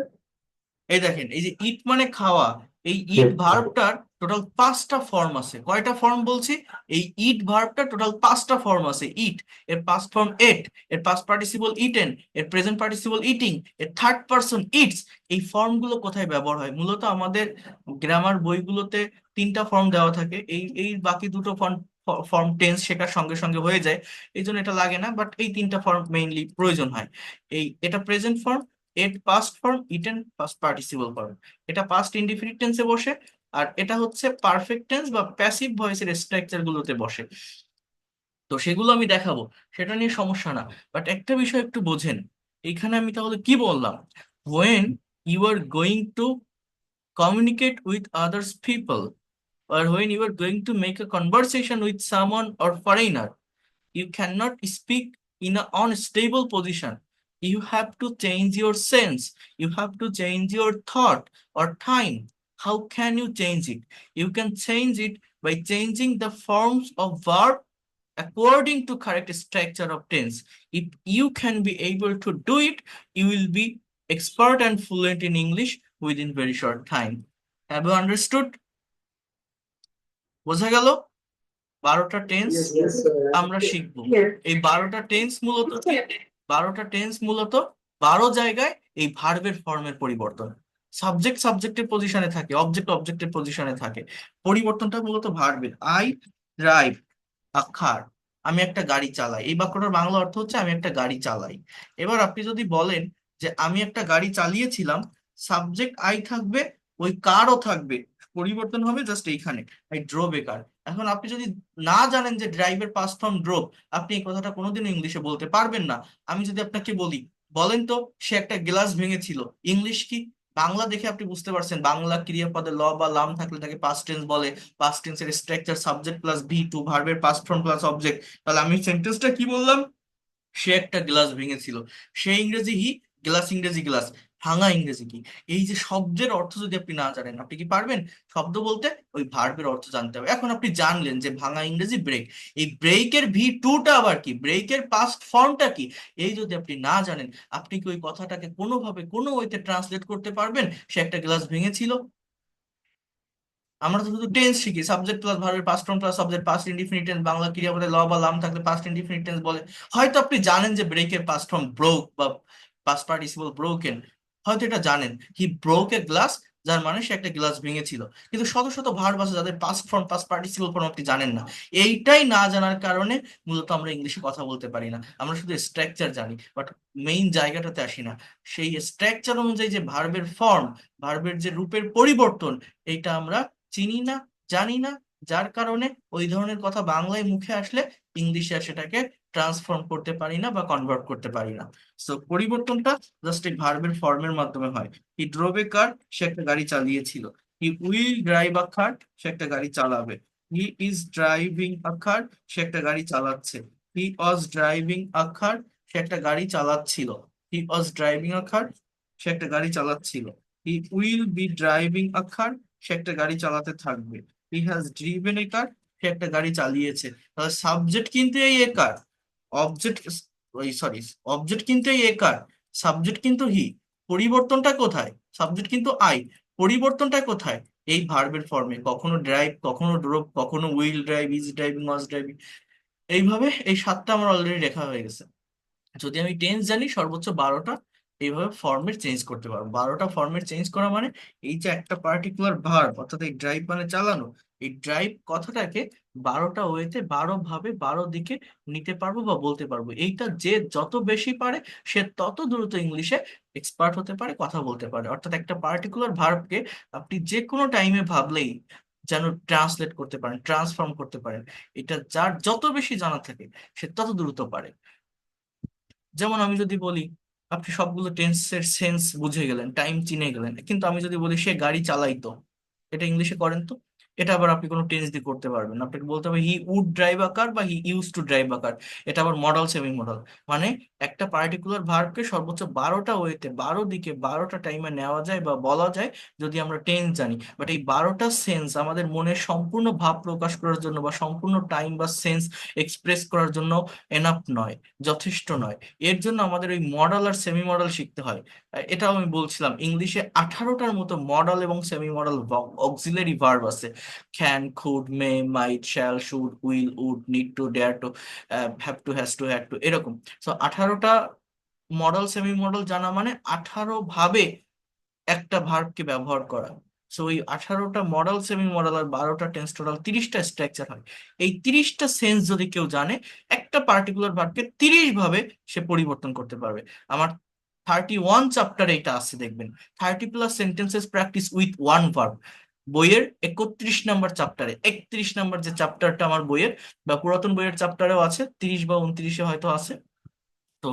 Speaker 1: এই দেখেন, এই যে ইট মানে খাওয়া, এই ইট ভার্বটার টোটাল 5টা ফর্ম আছে। কয়টা ফর্ম বলছি? এই ইট ভার্বটা টোটাল 5টা ফর্ম আছে। ইট, এর পাস্ট ফর্ম এট, এর পাস্ট পার্টিসিপল ইটেন, এর প্রেজেন্ট পার্টিসিপল ইটিং, এর থার্ড পারসন ইটস। এই ফর্মগুলো কোথায় ব্যবহার হয়? মূলত আমাদের গ্রামার বইগুলোতে 3টা ফর্ম দেওয়া থাকে। এই এই বাকি দুটো ফর্ম, ফর্ম টেন্স শেখার সঙ্গে সঙ্গে হয়ে যায়, এই জন্য এটা লাগে না। বাট এই 3টা ফর্ম মেইনলি প্রয়োজন হয়। এটা present form, ate past form, eaten past participle form. এটা পাস্ট ইনডিফিনিট টেন্সে বসে, আর এটা হচ্ছে পারফেক্ট টেন্স বা প্যাসিভ ভয়েসের স্ট্রাকচার গুলোতে বসে। তো সেগুলো আমি দেখাবো, সেটা নিয়ে সমস্যা না। বাট একটা বিষয় একটু বোঝেন, এইখানে আমি তাহলে কি বললাম? when you are going to communicate with others people, or when you are going to make a conversation with someone or foreigner, you cannot speak in an unstable position. You have to change your sense. You have to change your thought or time. How can you change it? You can change it by changing the forms of verb according to correct structure of tense. If you can be able to do it, you will be expert and fluent in English within very short time. Have you understood? বোঝা গেল? 12টা tense
Speaker 2: Yes, sir.
Speaker 1: আমরা শিখবো। এই 12টা tense মূলত, 12 জায়গায় এই ভার্বের ফর্মের পরিবর্তন। সাবজেক্ট সাবজেক্টের পজিশনে থাকে, অবজেক্ট অবজেক্টের পজিশনে থাকে। পরিবর্তনটা মূলত ভার্বের। আই ড্রাইভ আ কার, আমি একটা গাড়ি চালাই, এই বাক্যটার বাংলা অর্থ হচ্ছে আমি একটা গাড়ি চালাই। এবার আপনি যদি বলেন যে আমি একটা গাড়ি চালিয়েছিলাম, সাবজেক্ট আই থাকবে, ওই কারও থাকবে, পরিবর্তন হবে জাস্ট এইখানে, আই ড্রোভ এ কার। এখন আপনি যদি না জানেন যে ড্রাইভের পাস্ট ফর্ম ড্রোভ, আপনি এই কথাটা কোনোদিনও ইংলিশে বলতে পারবেন না। আমি যদি আপনাকে বলি, বলেন তো সে একটা গ্লাস ভেঙেছিল, ইংলিশ কি? বাংলা দেখে আপনি বুঝতে পারছেন, বাংলা ক্রিয়াপদে ল বা লাম থাকলে তাকে পাস্ট টেন্স বলে। পাস্ট টেন্সের structure subject plus V two, ভার্বের পাস্ট ফর্ম প্লাস অবজেক্ট। তাহলে আমি সেন্টেন্সটা কি বললাম? সে একটা গ্লাস ভেঙেছিল। সে ইংরেজি হি, গ্লাস ইংরেজি গ্লাস। ভাঙা ইংরেজি কি? এই যে শব্দের অর্থ যদি আপনি না জানেন, আপনি কি পারবেন? শব্দ বলতে ওই ভার্বের অর্থ জানতে হবে। এখন আপনি জানলেন যে ভাঙা ইংরেজি ব্রেক, এই ব্রেকের ভি টুটা আবার কি, ব্রেকের পাস্ট ফর্মটা কি, এই যদি আপনি না জানেন, আপনি কি ওই কথাটাকে কোনোভাবে কোনো ওয়েতে ট্রান্সলেট করতে পারবেন সে একটা গ্লাস ভেঙেছিল? আমরা তো শুধু টেন্স শিখি, সাবজেক্ট প্লাস ভার্বের past form plus subject, past indefinite tense, Bangla ক্রিয়াপদে ল বা লাম থাকলে পাস্ট ইনডিফিনিট টেন্স বলে। হয়তো আপনি জানেন যে ব্রেকের পাস্ট ফর্ম ব্রোক বা পাস্ট পার্টিসিপল ব্রোকেন, হয়তো এটা জানেন, হি ব্রোক এ গ্লাস, যার মানে সে একটা গ্লাস ভেঙেছিল। কিন্তু শত শত ভার্ব আছে যাদের past form past participle form আপনি জানেন না। এইটাই না জানার কারণে মূলত আমরা ইংলিশে কথা বলতে পারি না। আমরা শুধু স্ট্রাকচার জানি, বাট মেইন জায়গাটাতে আসি না। সেই স্ট্রাকচার অনুযায়ী যে ভার্বের ফর্ম, ভার্বের যে রূপের পরিবর্তন, এইটা আমরা চিনি না, জানি না। যার কারণে ওই ধরনের কথা বাংলায় মুখে আসলে ইংলিশে সেটাকে ট্রান্সফর্ম করতে পারি না বা কনভার্ট করতে পারি না। সো পরিবর্তনটা জাস্ট এই ভার্বের ফর্মের মাধ্যমে হয়। হি ড্রোভ এ কার, সে একটা গাড়ি চালিয়েছিল। He will drive a car, সে একটা গাড়ি চালাবে। He is driving a car, সে একটা গাড়ি চালাচ্ছে। হি ওয়াজ ড্রাইভিং আ কার, সে একটা গাড়ি চালাচ্ছিল। হি ওয়াজ ড্রাইভিং আ কার, সে একটা গাড়ি চালাচ্ছিল। He will be driving a car, সে একটা গাড়ি চালাতে থাকবে। হি হ্যাজ ড্রিভেন এ কার, সে একটা গাড়ি চালিয়েছে। তাহলে সাবজেক্ট কিন্তু এই এ কার, অবজেক্ট, ওই সরি, অবজেক্ট কিন্তু এই এ কার, সাবজেক্ট কিন্তু হি। পরিবর্তনটা কোথায়? সাবজেক্ট কিন্তু আই, পরিবর্তনটা কোথায়? এই ভার্বের ফর্মে, কখনো ড্রাইভ, কখনো ড্রোভ, কখনো will drive, is driving, was driving. এইভাবে এই 7টা আমার অলরেডি লেখা হয়ে গেছে। যদি আমি টেন্স জানি, সর্বোচ্চ 12টা এইভাবে ফর্মের চেঞ্জ করতে পারবো। 12টা ফর্মের চেঞ্জ করা মানে এই যে একটা পার্টিকুলার ভার্ব, অর্থাৎ এই ড্রাইভ মানে চালানো, এই ড্রাইভ কথাটাকে 12টা ওয়েতে 12 ভাবে 12 দিকে নিতে পারবো বা বলতে পারবো। এইটা যে যত বেশি পারে সে তত দ্রুত ইংলিশে এক্সপার্ট হতে পারে, কথা বলতে পারে। অর্থাৎ একটা পার্টিকুলার ভার্বকে আপনি যে কোনো টাইমে ভাবলেই যেন ট্রান্সলেট করতে পারেন, ট্রান্সফর্ম করতে পারেন। এটা যার যত বেশি জানা থাকে সে তত দ্রুত পারে। যেমন আমি যদি বলি, আপনি সবগুলো টেন্সের সেন্স বুঝে গেলেন, টাইম চিনে গেলেন, কিন্তু আমি যদি বলি সে গাড়ি চালাইতো, এটা ইংলিশে করেন তো। এটা আবার আপনি কোনো টেন্স দিয়ে করতে পারবেন না। আপনাকে বলতে হবে he would drive a car বা he use to drive a car. এটা আবার মডাল সেমি মডাল। মানে একটা পার্টিকুলার ভার্বকে সর্বোচ্চ 12টা ওয়েতে 12 দিকে 12টা টাইমে নেওয়া যায় বা বলা যায় যদি আমরা টেন্স জানি। বাট এই 12টা সেন্স আমাদের মনের সম্পূর্ণ ভাব প্রকাশ করার জন্য বা সম্পূর্ণ টাইম বা সেন্স এক্সপ্রেস করার জন্য এনাফ নয়, যথেষ্ট নয়। এর জন্য আমাদের ওই মডাল আর সেমি মডাল শিখতে হয়। এটাও আমি বলছিলাম, ইংলিশে 18টার মতো মডাল এবং সেমি মডাল অক্সিলারি ভার্ব আছে। Can, could, may, might, shall, should, will, would, need to, dare to, have to, has to, had to, এরকম। সো 18টা মডাল সেমি মডাল জানা মানে 18 ভাবে একটা ভার্বকে ব্যবহার করা। সো এই 18টা মডাল সেমি মডাল আর 12টা টেন্স, টোটাল 30টা স্ট্রাকচার হয়। এই 30টা সেন্স যদি কেউ জানে, একটা পার্টিকুলার ভার্বকে 30 ভাবে সে পরিবর্তন করতে পারবে। আমার 31 চ্যাপ্টারে এটা আছে, দেখবেন। 30+ sentences practice with one verb, বইয়ের 31 নম্বর চ্যাপ্টারে। 31 নম্বর যে চ্যাপ্টারটা আমার বইয়ের বা পুরাতন বইয়ের চ্যাপ্টারেও আছে, 30 বা 29-এ হয়তো আছে। তো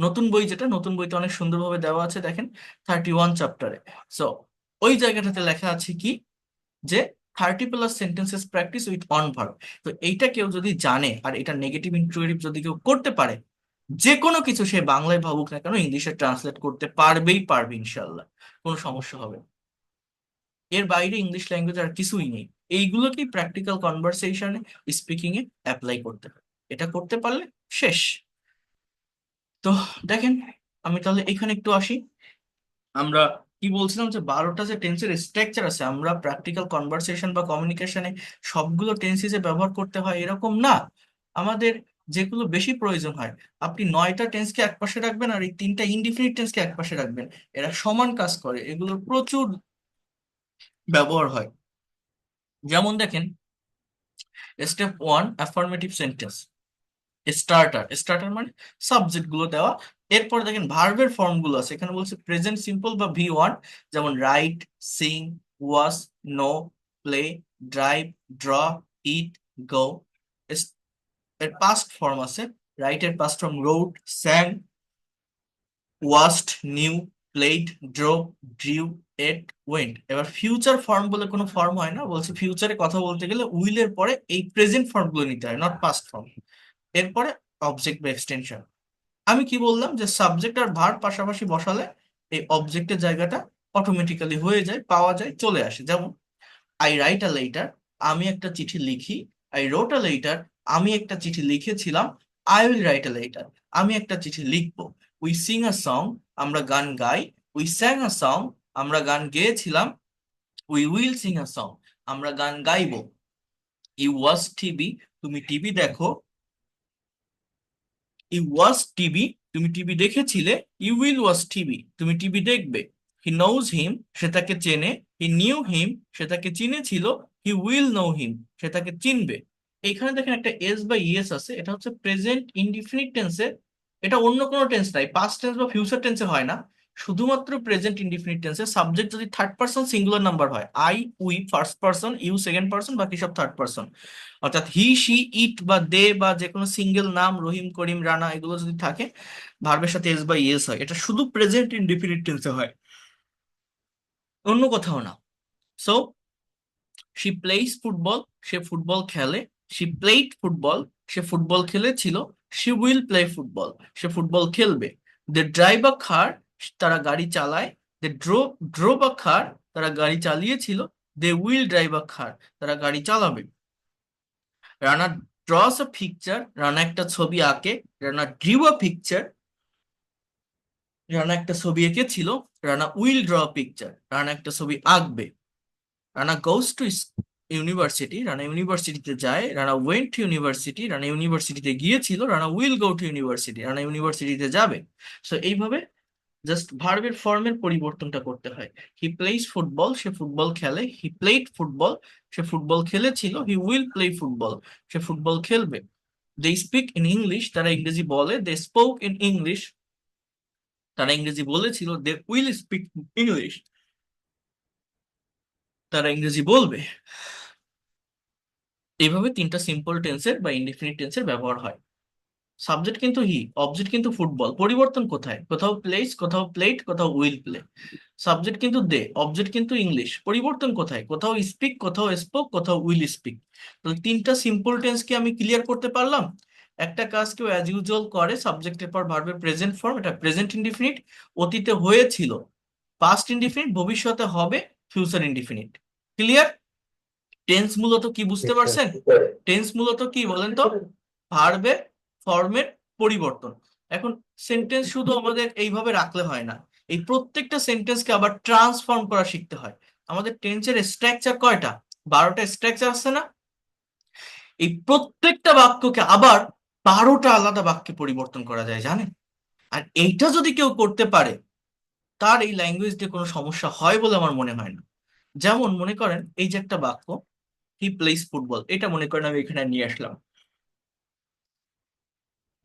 Speaker 1: নতুন বই, যেটা নতুন বইতে অনেক সুন্দরভাবে দেওয়া আছে, দেখেন 31 চ্যাপ্টারে। সো ওই জায়গাটাতে লেখা আছে কি, যে 30+ sentences practice with on verb. তো এইটা কেউ যদি জানে আর এটা নেগেটিভ ইন্ট্রোগেটিভ যদি কেউ করতে পারে, যে কোনো কিছু সে বাংলায় ভাবুক না কেন ইংলিশে ট্রান্সলেট করতে পারবেই পারবে ইনশাল্লাহ, কোনো সমস্যা হবে না। এর বাইরে ইংলিশ ল্যাঙ্গুয়েজ আর কিছুই নেই। এইগুলোকেই প্র্যাকটিক্যাল কনভারসেশনে, স্পিকিং এ অ্যাপ্লাই করতে হবে। এটা করতে পারলে শেষ। তো দেখেন, আমি তাহলে এখানে একটু আসি। আমরা কি বলছিলাম, যে 12টা যে টেন্সের স্ট্রাকচার আছে, আমরা প্র্যাকটিক্যাল কনভারসেশন বা কমিউনিকেশনে সবগুলো টেন্সই যে ব্যবহার করতে হয় এরকম না। আমাদের যেগুলো বেশি প্রয়োজন হয়, আপনি 9টা টেন্সকে একপাশে রাখবেন আর এই 3টা ইনডিফিনিট টেন্সকে একপাশে রাখবেন। এরা সমান কাজ করে, এগুলোর প্রচুর ব্যবহার হয়। যেমন দেখেন, step 1, affirmative sentence. Starter, starter মানে সাবজেক্ট গুলো দেওয়া। এরপর দেখেন ভার্বের ফর্ম গুলো আছে, এখানে বলছে প্রেজেন্ট সিম্পল বা V1, যেমন write, sing, was, know, play, drive, draw, eat, go. এর পাস্ট ফর্ম আছে, রাইট এর past form rode, sang, wast, knew, played, drove, drew, ate, went. এবার ফিউচার ফর্ম বলে কোনো ফর্ম হয় না, বলছে ফিউচারে কথা বলতে গেলে উইলের পরে এই প্রেজেন্ট ফর্ম গুলো নিতে হয়, নট পাস্ট ফর্ম। এরপরে অবজেক্ট বা এক্সটেনশন। আমি কি বললাম, যে সাবজেক্ট আর ভার্ব পাশাপাশি বসালে এই অবজেক্টের জায়গাটা অটোমেটিক্যালি হয়ে যায়, পাওয়া যায়, চলে আসে। যেমন আই রাইট আ লেটার, আমি একটা চিঠি লিখি। আই রোট আ লেটার, আমি একটা চিঠি লিখেছিলাম। I will write a letter, আমি একটা চিঠি লিখবো। উই সিং আ সং, আমরা গান গাই। উই স্যাং আ সং, আমরা গান গেয়েছিলাম। We will sing a song, আমরা গান গাইবো। ইউ ওয়াচ টিভি, তুমি টিভি দেখো। ইউ ওয়াচ টিভি, তুমি টিভি দেখেছিলে। ইউ উইল ওয়াচ টিভি, তুমি টিভি দেখবে। হি নোজ হিম, সে তাকে চেনে। হি নিউ হিম, সে তাকে চিনেছিল। হি উইল নো হিম, সে তাকে চিনবে। এখানে দেখেন একটা এস বা ইএস আছে, এটা হচ্ছে প্রেজেন্ট ইনডিফিনিট টেন্সে। এটা অন্য কোনো টেন্স নাই, পাস্ট টেন্স বা ফিউচার টেন্সে হয় না, শুধুমাত্র প্রেজেন্ট ইনডিফিনিট টেন্সে। সাবজেক্ট যদি থার্ড পার্সন সিঙ্গুলার নাম্বার হয়, I, we first person, you second person, বাকি সব থার্ড পার্সন। অর্থাৎ হি, সি, ইট বা দে বা যে কোনো সিঙ্গেল নাম, রহিম, করিম, রানা, এগুলো যদি থাকে, ভার্বের সাথে এস বা ইএস হয়। এটা শুধু প্রেজেন্ট ইনডিফিনিট টেন্সে হয়, অন্য কোথাও না। সো শি প্লেইস ফুটবল, সে ফুটবল খেলে। শি প্লেইড ফুটবল, সে ফুটবল খেলেছিল। শি উইল প্লে ফুটবল, সে ফুটবল খেলবে। দে ড্রাইভ আ কার, তারা গাড়ি চালায়। দে ড্রোভ আ কার, তারা গাড়ি চালিয়েছিল। দে উইল ড্রাইভ আ কার, তারা গাড়ি চালাবে। Rana draws a picture, Rana একটা ছবি আঁকে। Rana drew a picture, Rana একটা ছবি এঁকেছিল। Rana will draw picture, Rana একটা ছবি আঁকবে। Rana goes to university, Rana ইউনিভার্সিটিতে যায়। Rana went to university, Rana ইউনিভার্সিটিতে গিয়েছিল। Rana will go to university, Rana ইউনিভার্সিটিতে যাবে। সো এইভাবে জাস্ট ভার্বের ফর্মের পরিবর্তনটা করতে হয়। হি প্লেইজ ফুটবল, সে ফুটবল খেলে। হি প্লেড ফুটবল, সে ফুটবল খেলেছিল। হি উইল প্লে ফুটবল, সে ফুটবল খেলবে। দে স্পিক ইন ইংলিশ, তারা ইংরেজি বলে। দে স্পোক ইন ইংলিশ, তারা ইংরেজি বলেছিল। দে উইল স্পিক ইংলিশ, তারা ইংরেজি বলবে। এইভাবে তিনটা সিম্পল টেন্সের বা ইনডিফিনিট টেন্সের ব্যবহার হয়। সাবজেক্ট কিন্তু হি, অবজেক্ট কিন্তু ফুটবল। পরিবর্তন কোথায়? কোথাও প্লেস, কোথাও প্লেট, কোথাও উইল প্লে। সাবজেক্ট কিন্তু দে, অবজেক্ট কিন্তু ইংলিশ। পরিবর্তন কোথায়? কোথাও স্পিক, কোথাও স্পোক, কোথাও উইল স্পিক। তো তিনটা সিম্পল টেন্সকে আমি ক্লিয়ার করতে পারলাম। একটা কাজ কেউ অ্যাজ ইউজুয়াল করে, সাবজেক্টের পর ভার্বের প্রেজেন্ট ফর্ম, এটা প্রেজেন্ট ইনডিফিনিট। অতীতে হয়েছিল, পাস্ট ইনডিফিনিট। ভবিষ্যতে হবে, ফিউচার ইনডিফিনিট। ক্লিয়ার? টেন্স মূলত কি বুঝতে
Speaker 2: Yes, sir.
Speaker 1: পারছেন? টেন্স মূলত কি বলেন তো? ভার্বের ফর্মের পরিবর্তন। এখন সেন্টেন্স শুধু আমাদের এইভাবে রাখলে হয় না, এই প্রত্যেকটা সেন্টেন্সকে আবার ট্রান্সফর্ম করা শিখতে হয়। আমাদের টেন্সের স্ট্রাকচার কয়টা? 12টা স্ট্রাকচার আছে না? এই প্রত্যেকটা বাক্যকে আবার 12টা আলাদা বাক্যে পরিবর্তন করা যায়, জানেন? আর এইটা যদি কেউ করতে পারে, তার এই ল্যাঙ্গুয়েজ দিয়ে কোনো সমস্যা হয় বলে আমার মনে হয় না। যেমন মনে করেন, এই যে একটা বাক্য, হি প্লেস ফুটবল, এটা মনে করেন আমি এখানে নিয়ে আসলাম।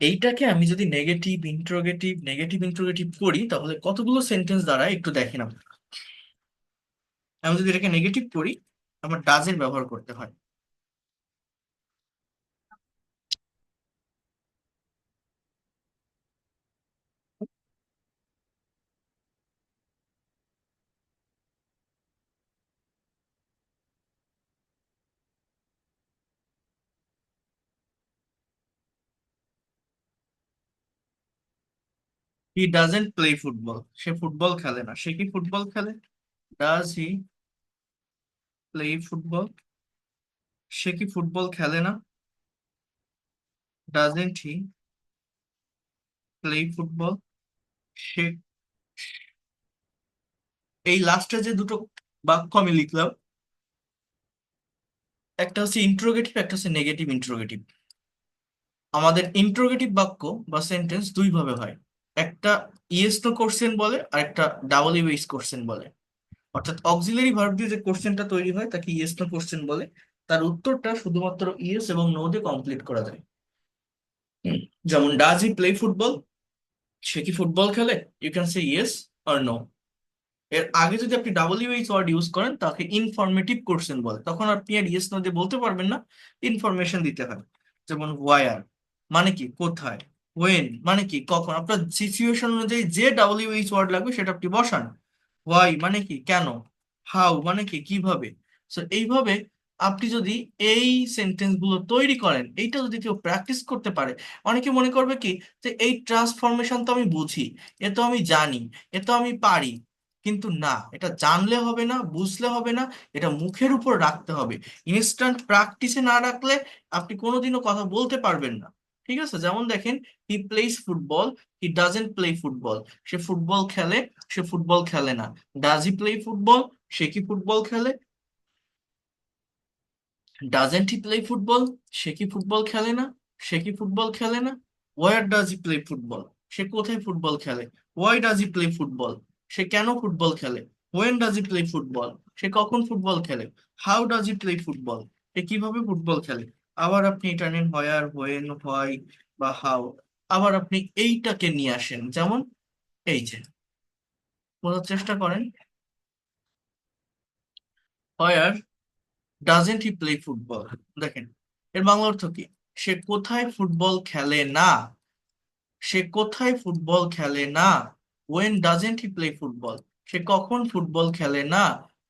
Speaker 1: এইটাকে আমি যদি নেগেটিভ ইন্ট্রোগেটিভ নেগেটিভ ইন্ট্রোগেটিভ করি, তাহলে কতগুলো সেন্টেন্স দাঁড়ায় একটু দেখে নাও। আমি যদি এটাকে নেগেটিভ করি, আমার ডাজের ব্যবহার করতে হয়। হি ডাজেন্ট প্লে ফুটবল, সে ফুটবল খেলে না। সে কি ফুটবল খেলে? ডাজ হি প্লে ফুটবল, সে কি ফুটবল খেলে না? ডাজেন্ট হি প্লে ফুটবল, সে। এই লাস্টে যে দুটো বাক্য আমি লিখলাম, একটা হচ্ছে ইন্ট্রোগেটিভ, একটা হচ্ছে নেগেটিভ ইন্ট্রোগেটিভ। আমাদের ইন্ট্রোগেটিভ বাক্য বা সেন্টেন্স দুই ভাবে হয়। একটা ইয়েস নো কোশ্চেন বলে, আর একটা ডাবল ইউএস কোশ্চেন বলে। অর্থাৎ অক্সিলারি ভার্ব দিয়ে যে কোশ্চেনটা তৈরি হয় তাকে ইয়েস নো কোশ্চেন বলে। তার উত্তরটা শুধুমাত্র ইয়েস এবং নো দিয়ে কমপ্লিট করা যায়। যেমন ডাজ হি প্লে ফুটবল, সে কি ফুটবল খেলে? You can say yes or no. এর আগে যদি আপনি ডাব্লিউএইচ ওয়ার্ড ইউজ করেন, তাকে ইনফরমেটিভ কোশ্চেন বলে। তখন আপনি আর ইয়েস নো দিয়ে বলতে পারবেন না, ইনফরমেশন দিতে হয়। যেমন হোয়ার মানে কি? কোথায়। ওয়েন মানে কি? কখন। আপনার সিচুয়েশন অনুযায়ী যে ডাব্লিউএইচ ওয়ার্ড লাগবে সেটা আপনি বসান। হোয়াই মানে কি? কেন। হাউ মানে কি? কিভাবে। সো এইভাবে আপনি যদি এই সেন্টেন্স গুলো তৈরি করেন, এইটা যদি কেউ প্র্যাকটিস করতে পারে, অনেকে মনে করবে কি, যে এই ট্রান্সফরমেশন তো আমি বুঝি, এ তো আমি জানি, এ তো আমি পারি। কিন্তু না, এটা জানলে হবে না, বুঝলে হবে না, এটা মুখের উপর রাখতে হবে। ইনস্ট্যান্ট প্র্যাকটিসে না রাখলে আপনি কোনোদিনও কথা বলতে পারবেন না। ঠিক আছে? যেমন দেখেন, he plays football, he doesn't play football. সে ফুটবল খেলে, সে ফুটবল খেলে না। ডাজ হি প্লে ফুটবল, সে কি ফুটবল খেলে? ডাজেন্ট হি প্লে ফুটবল, সে কি ফুটবল খেলে না? সে কি ফুটবল খেলে না? Where does he play football, সে কোথায় ফুটবল খেলে? Why does he play football, সে কেন ফুটবল খেলে? When does he play football, সে কখন ফুটবল খেলে? How does he play football, সে কিভাবে ফুটবল খেলে? আবার আপনি এটা নেন, হোয়ার, হোয়েন, হোয়াই বা হাউ। আবার আপনি এইটাকে নিয়ে আসেন, যেমন এই যে, বোঝার চেষ্টা করেন। হোয়ার ডাজেন্ট হি প্লে ফুটবল, দেখেন এর বাংলা অর্থ কি? সে কোথায় ফুটবল খেলে না? সে কোথায় ফুটবল খেলে না। When doesn't he play football, সে কখন ফুটবল খেলে না।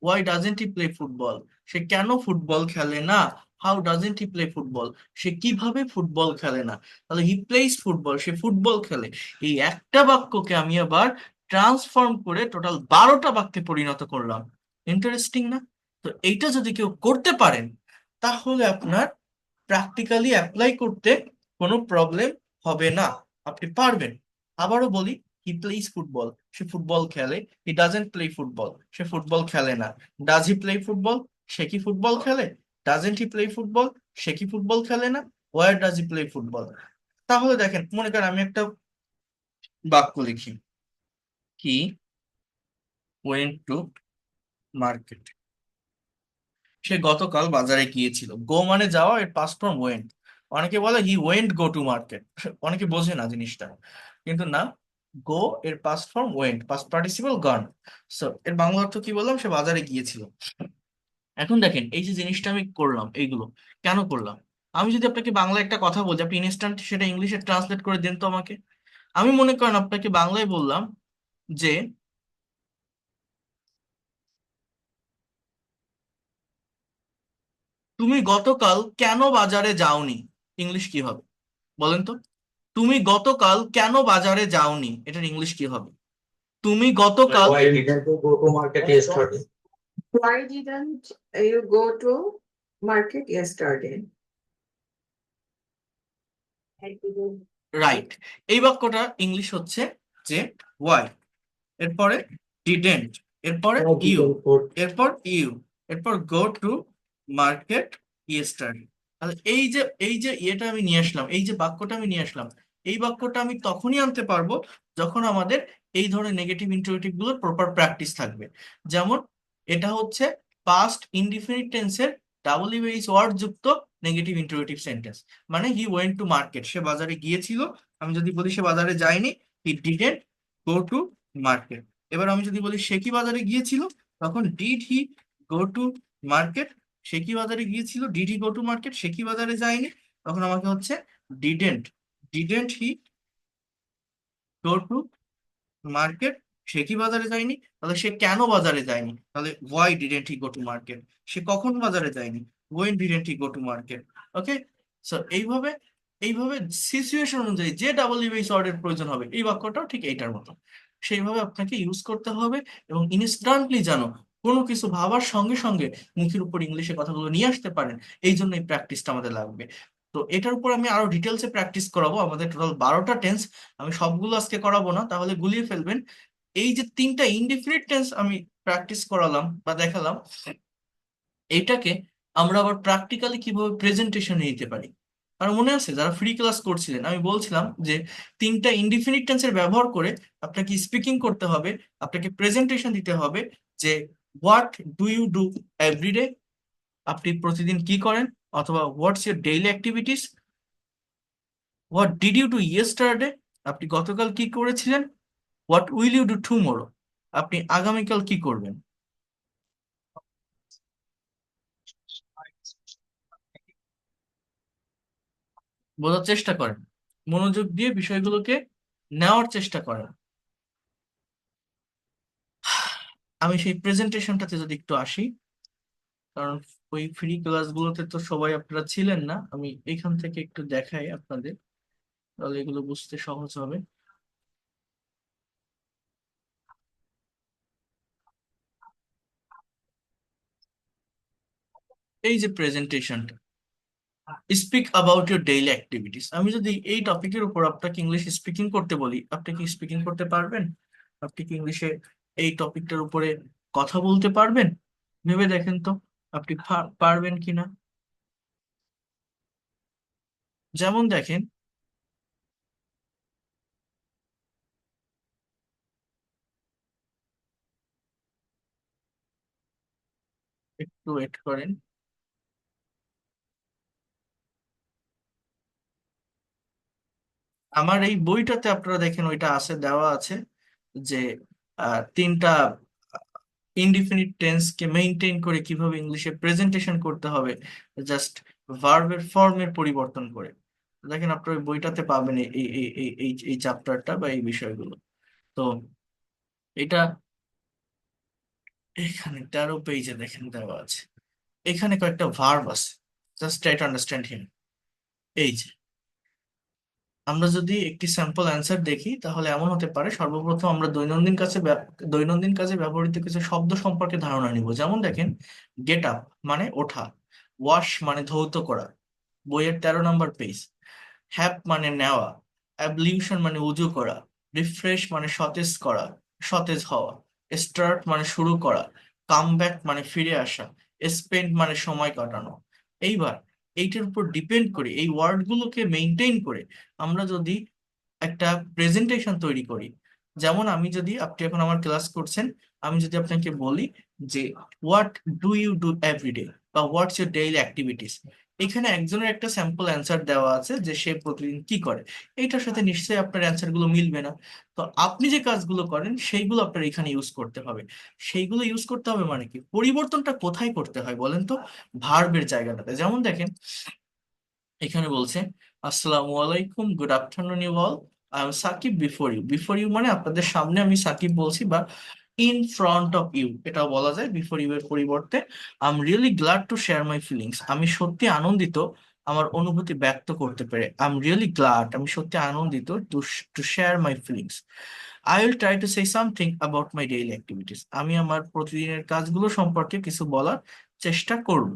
Speaker 1: Why doesn't he play football, সে কেন ফুটবল খেলে না। How doesn't he play football, সে কিভাবে ফুটবল খেলে না। তাহলে হি প্লেস ফুটবল, সে ফুটবল খেলে। এই একটা বাক্যকে আমি আবার ট্রান্সফর্ম করে টোটাল 12টা বাক্যে পরিণত করলাম। ইন্টারেস্টিং না? তো এইটা যদি কেউ করতে পারেন, তাহলে আপনার প্র্যাকটিক্যালি অ্যাপ্লাই করতে কোনো প্রবলেম হবে না, আপনি পারবেন। আবারও বলি, হি প্লেস ফুটবল, সে ফুটবল খেলে। হি ডাজেন্ট প্লে ফুটবল, সে ফুটবল খেলে না। ডাজ হি প্লে ফুটবল, সে কি ফুটবল খেলে? ডাজেন্ট হি প্লে ফুটবল, সে কি ফুটবল খেলে না। Where does he play football. তাহলে দেখেন, মনে করেন আমি একটা বাক্য লিখি, হি ওয়েন্ট টু মার্কেট। সে গতকাল বাজারে গিয়েছিল। গো মানে যাওয়া, এর পাস্ট ফর্ম ওয়েন্ট। অনেকে বলে he went go to market, অনেকে বোঝে না জিনিসটা, কিন্তু না, গো এর past form went, past participle gone. So এর বাংলা অর্থ কি বললাম, সে বাজারে গিয়েছিল। এখন দেখেন এই যে জিনিসটা আমি করলাম, এইগুলো কেন করলাম? আমি যদি আপনাকে বাংলা একটা কথা বলি, আপনি ইনস্ট্যান্ট সেটা ইংলিশে ট্রান্সলেট করে দেন তো আমাকে। আমি মনে করেন আপনাকে বাংলায় বললাম যে তুমি গতকাল কেন বাজারে যাওনি, ইংলিশ কি হবে বলেন তো? তুমি গতকাল কেন বাজারে যাওনি, এটার ইংলিশ কি হবে? তুমি গতকাল,
Speaker 2: Why didn't you go to market yesterday?
Speaker 3: Why didn't you go to market yesterday?
Speaker 1: Right. এই বাক্যটা ইংলিশ হচ্ছে যে ওয়াই, এরপরে ডিডেন্ট, এরপরে
Speaker 2: Why
Speaker 1: ইউ,
Speaker 2: didn't go?
Speaker 1: এরপর ইউ, এরপর গো টু মার্কেট ইয়েস্টারডে। তাহলে এই যে ইয়েটা আমি নিয়ে আসলাম, এই যে বাক্যটা আমি নিয়ে আসলাম, এই বাক্যটা আমি তখনই আনতে পারবো যখন আমাদের এই ধরনের নেগেটিভ ইন্টারোগেটিভ গুলোর প্রপার প্র্যাকটিস থাকবে। যেমন এটা হচ্ছে পাস্ট ইনডিফিনিট টেন্সের ডাবল ইউএইচ ওয়ার্ড যুক্ত নেগেটিভ ইন্টারোগেটিভ সেন্টেন্স। মানে হি ওয়েন্ট টু মার্কেট, সে বাজারে গিয়েছিল। আমি যদি বলি সে বাজারে যায়নি, he didn't go to market. এবার আমি যদি বলি সে কি বাজারে গিয়েছিল, তখন did he go to market, সে কি বাজারে গিয়েছিল, did he go to market, সে কি বাজারে যায়নি, তখন আমাকে হচ্ছে didn't, didn't he go to market, সে কি বাজারে যায়নি। তাহলে সে কেন বাজারে যায়নি, তাহলে why didn't he go to market. সে কখন বাজারে যায়নি, when didn't he go to market. Okay, so এইভাবে এইভাবে সিচুয়েশন অনুযায়ী যে ডাবল ইউএইচ ওয়ার্ডের প্রয়োজন হবে, এই বাক্যটাও ঠিক এইটার মতো সেইভাবে আপনাকে ইউজ করতে হবে। এবং ইনস্ট্যান্টলি যেন কোনো কিছু ভাবার সঙ্গে সঙ্গে মুখের উপর ইংলিশে কথাগুলো নিয়ে আসতে পারেন, এই জন্য এই প্র্যাকটিসটা আমাদের লাগবে। তো এটার উপর আমি আরো ডিটেলসে প্র্যাকটিস করাবো। আমাদের টোটাল 12টা টেন্স, আমি সবগুলো আজকে করাবো না, তাহলে গুলিয়ে ফেলবেন। এই যে 3টা ইনডিফিনিট টেন্স আমি প্র্যাকটিস করালাম বা দেখালাম, এইটাকে আমরা আবার প্র্যাকটিক্যালি কিভাবে প্রেজেন্টেশন নিতে পারি। আর মনে আছে যারা ফ্রি ক্লাস করছিলেন, আমি বলছিলাম যে 3টা ইনডিফিনিট টেন্সের ব্যবহার করে আপনাকে স্পিকিং করতে হবে, আপনাকে প্রেজেন্টেশন দিতে হবে। যে what do you do everyday, আপনি প্রতিদিন কি করেন, অথবা what's your daily activities, what did you do yesterday, আপনি গতকাল কি করেছিলেন, what will you do tomorrow, আপনি আগামীকাল কি করবেন। বোঝার চেষ্টা করেন, মনোযোগ দিয়ে বিষয়গুলোকে নেওয়ার চেষ্টা করেন। আমি সেই প্রেজেন্টেশনটাতে যদি একটু আসি, কারণ ওই ফ্রি ক্লাসগুলোতে তো সবাই আপনারা ছিলেন না, আমি এখান থেকে একটু দেখাই আপনাদের, তাহলে এগুলো বুঝতে সহজ হবে। এই যে প্রেজেন্টেশনটা, speak about your daily activities, আমি যদি এই টপিকের উপর আপনাকে ইংলিশ স্পিকিং করতে বলি, আপনি কি স্পিকিং করতে পারবেন? আপনি কি ইংলিশে এই টপিকটার উপরে কথা বলতে পারবেন? ভেবে দেখেন তো, আপনি পারবেন কিনা। যেমন দেখেন, একটু ওয়েট করেন। আমার এই বইটাতে আপনারা দেখেন ওইটা আছে, দেওয়া আছে যে 3টা ইনডিফিনিট টেন্স কে মেইনটেইন করে কিভাবে ইংলিশে প্রেজেন্টেশন করতে হবে, জাস্ট ভার্বের ফর্মের পরিবর্তন করে। দেখেন আপনার ওই বইটাতে পাবেন এই এই এই এই এই এই চ্যাপ্টারটা বা এই বিষয়গুলো। তো এটা এখানে 13 পেজে দেখেন দেওয়া আছে। এখানে কয়েকটা ভার্ব আছে, জাস্ট ট্রাই টু আন্ডারস্ট্যান্ড হিম। এই যে আমরা যদি একটি স্যাম্পল অ্যান্সার দেখি, তাহলে এমন হতে পারে, সর্বপ্রথম আমরা দৈনন্দিন কাজে ব্যবহৃত কিছু শব্দ সম্পর্কে ধারণা নিব। যেমন দেখেন, গেট আপ মানে ওঠা, ওয়াশ মানে ধৌত করা, বইয়ের 13 নম্বর পেজ। হ্যাপ মানে নেওয়া, অ্যাবলিউশন মানে উজু করা, রিফ্রেশ মানে সতেজ করা, সতেজ হওয়া, স্টার্ট মানে শুরু করা, কাম ব্যাক মানে ফিরে আসা, স্পেন্ড মানে সময় কাটানো। এইবার এইটার উপর ডিপেন্ড করে এই ওয়ার্ডগুলোকে মেনটেন করে আমরা যদি একটা প্রেজেন্টেশন তৈরি করি, যেমন আমি যদি, আপনি এখন আমার ক্লাস করছেন, আমি যদি আপনাকে বলি যে what do you do everyday বা হোয়াটস ইউর ডেইলি অ্যাক্টিভিটিস, এখানে একজনের একটা স্যাম্পল অ্যান্সার দেওয়া আছে যে সে প্রতিদিন কি করে। এইটার সাথে নিশ্চয়ই আপনার অ্যান্সার গুলো মিলবে না। তো আপনি যে কাজগুলো করেন সেইগুলো আপনার এখানে ইউজ করতে হবে। সেইগুলো ইউজ করতে হবে মানে কি, পরিবর্তনটা কোথায় করতে হয় বলেন তো? ভার্বের জায়গাটাতে। যেমন দেখেন এখানে বলছে আসসালামু আলাইকুম, good afternoon you all, I am Shakib before you. Before you মানে আপনাদের সামনে আমি সাকিব বলছি, বা ইন ফ্রন্ট অফ ইউ এটাও বলা যায় বিফোর ইউ এর পরিবর্তে। I am really glad to share my feelings, আমি সত্যি আনন্দিত আমার অনুভূতি ব্যক্ত করতে পেরে। আই এম রিয়েলি গ্ল্যাড, আমি সত্যি আনন্দিত to to share my feelings. I will try to say something about my daily activities, আমি আমার প্রতিদিনের কাজগুলো সম্পর্কে কিছু বলার চেষ্টা করব।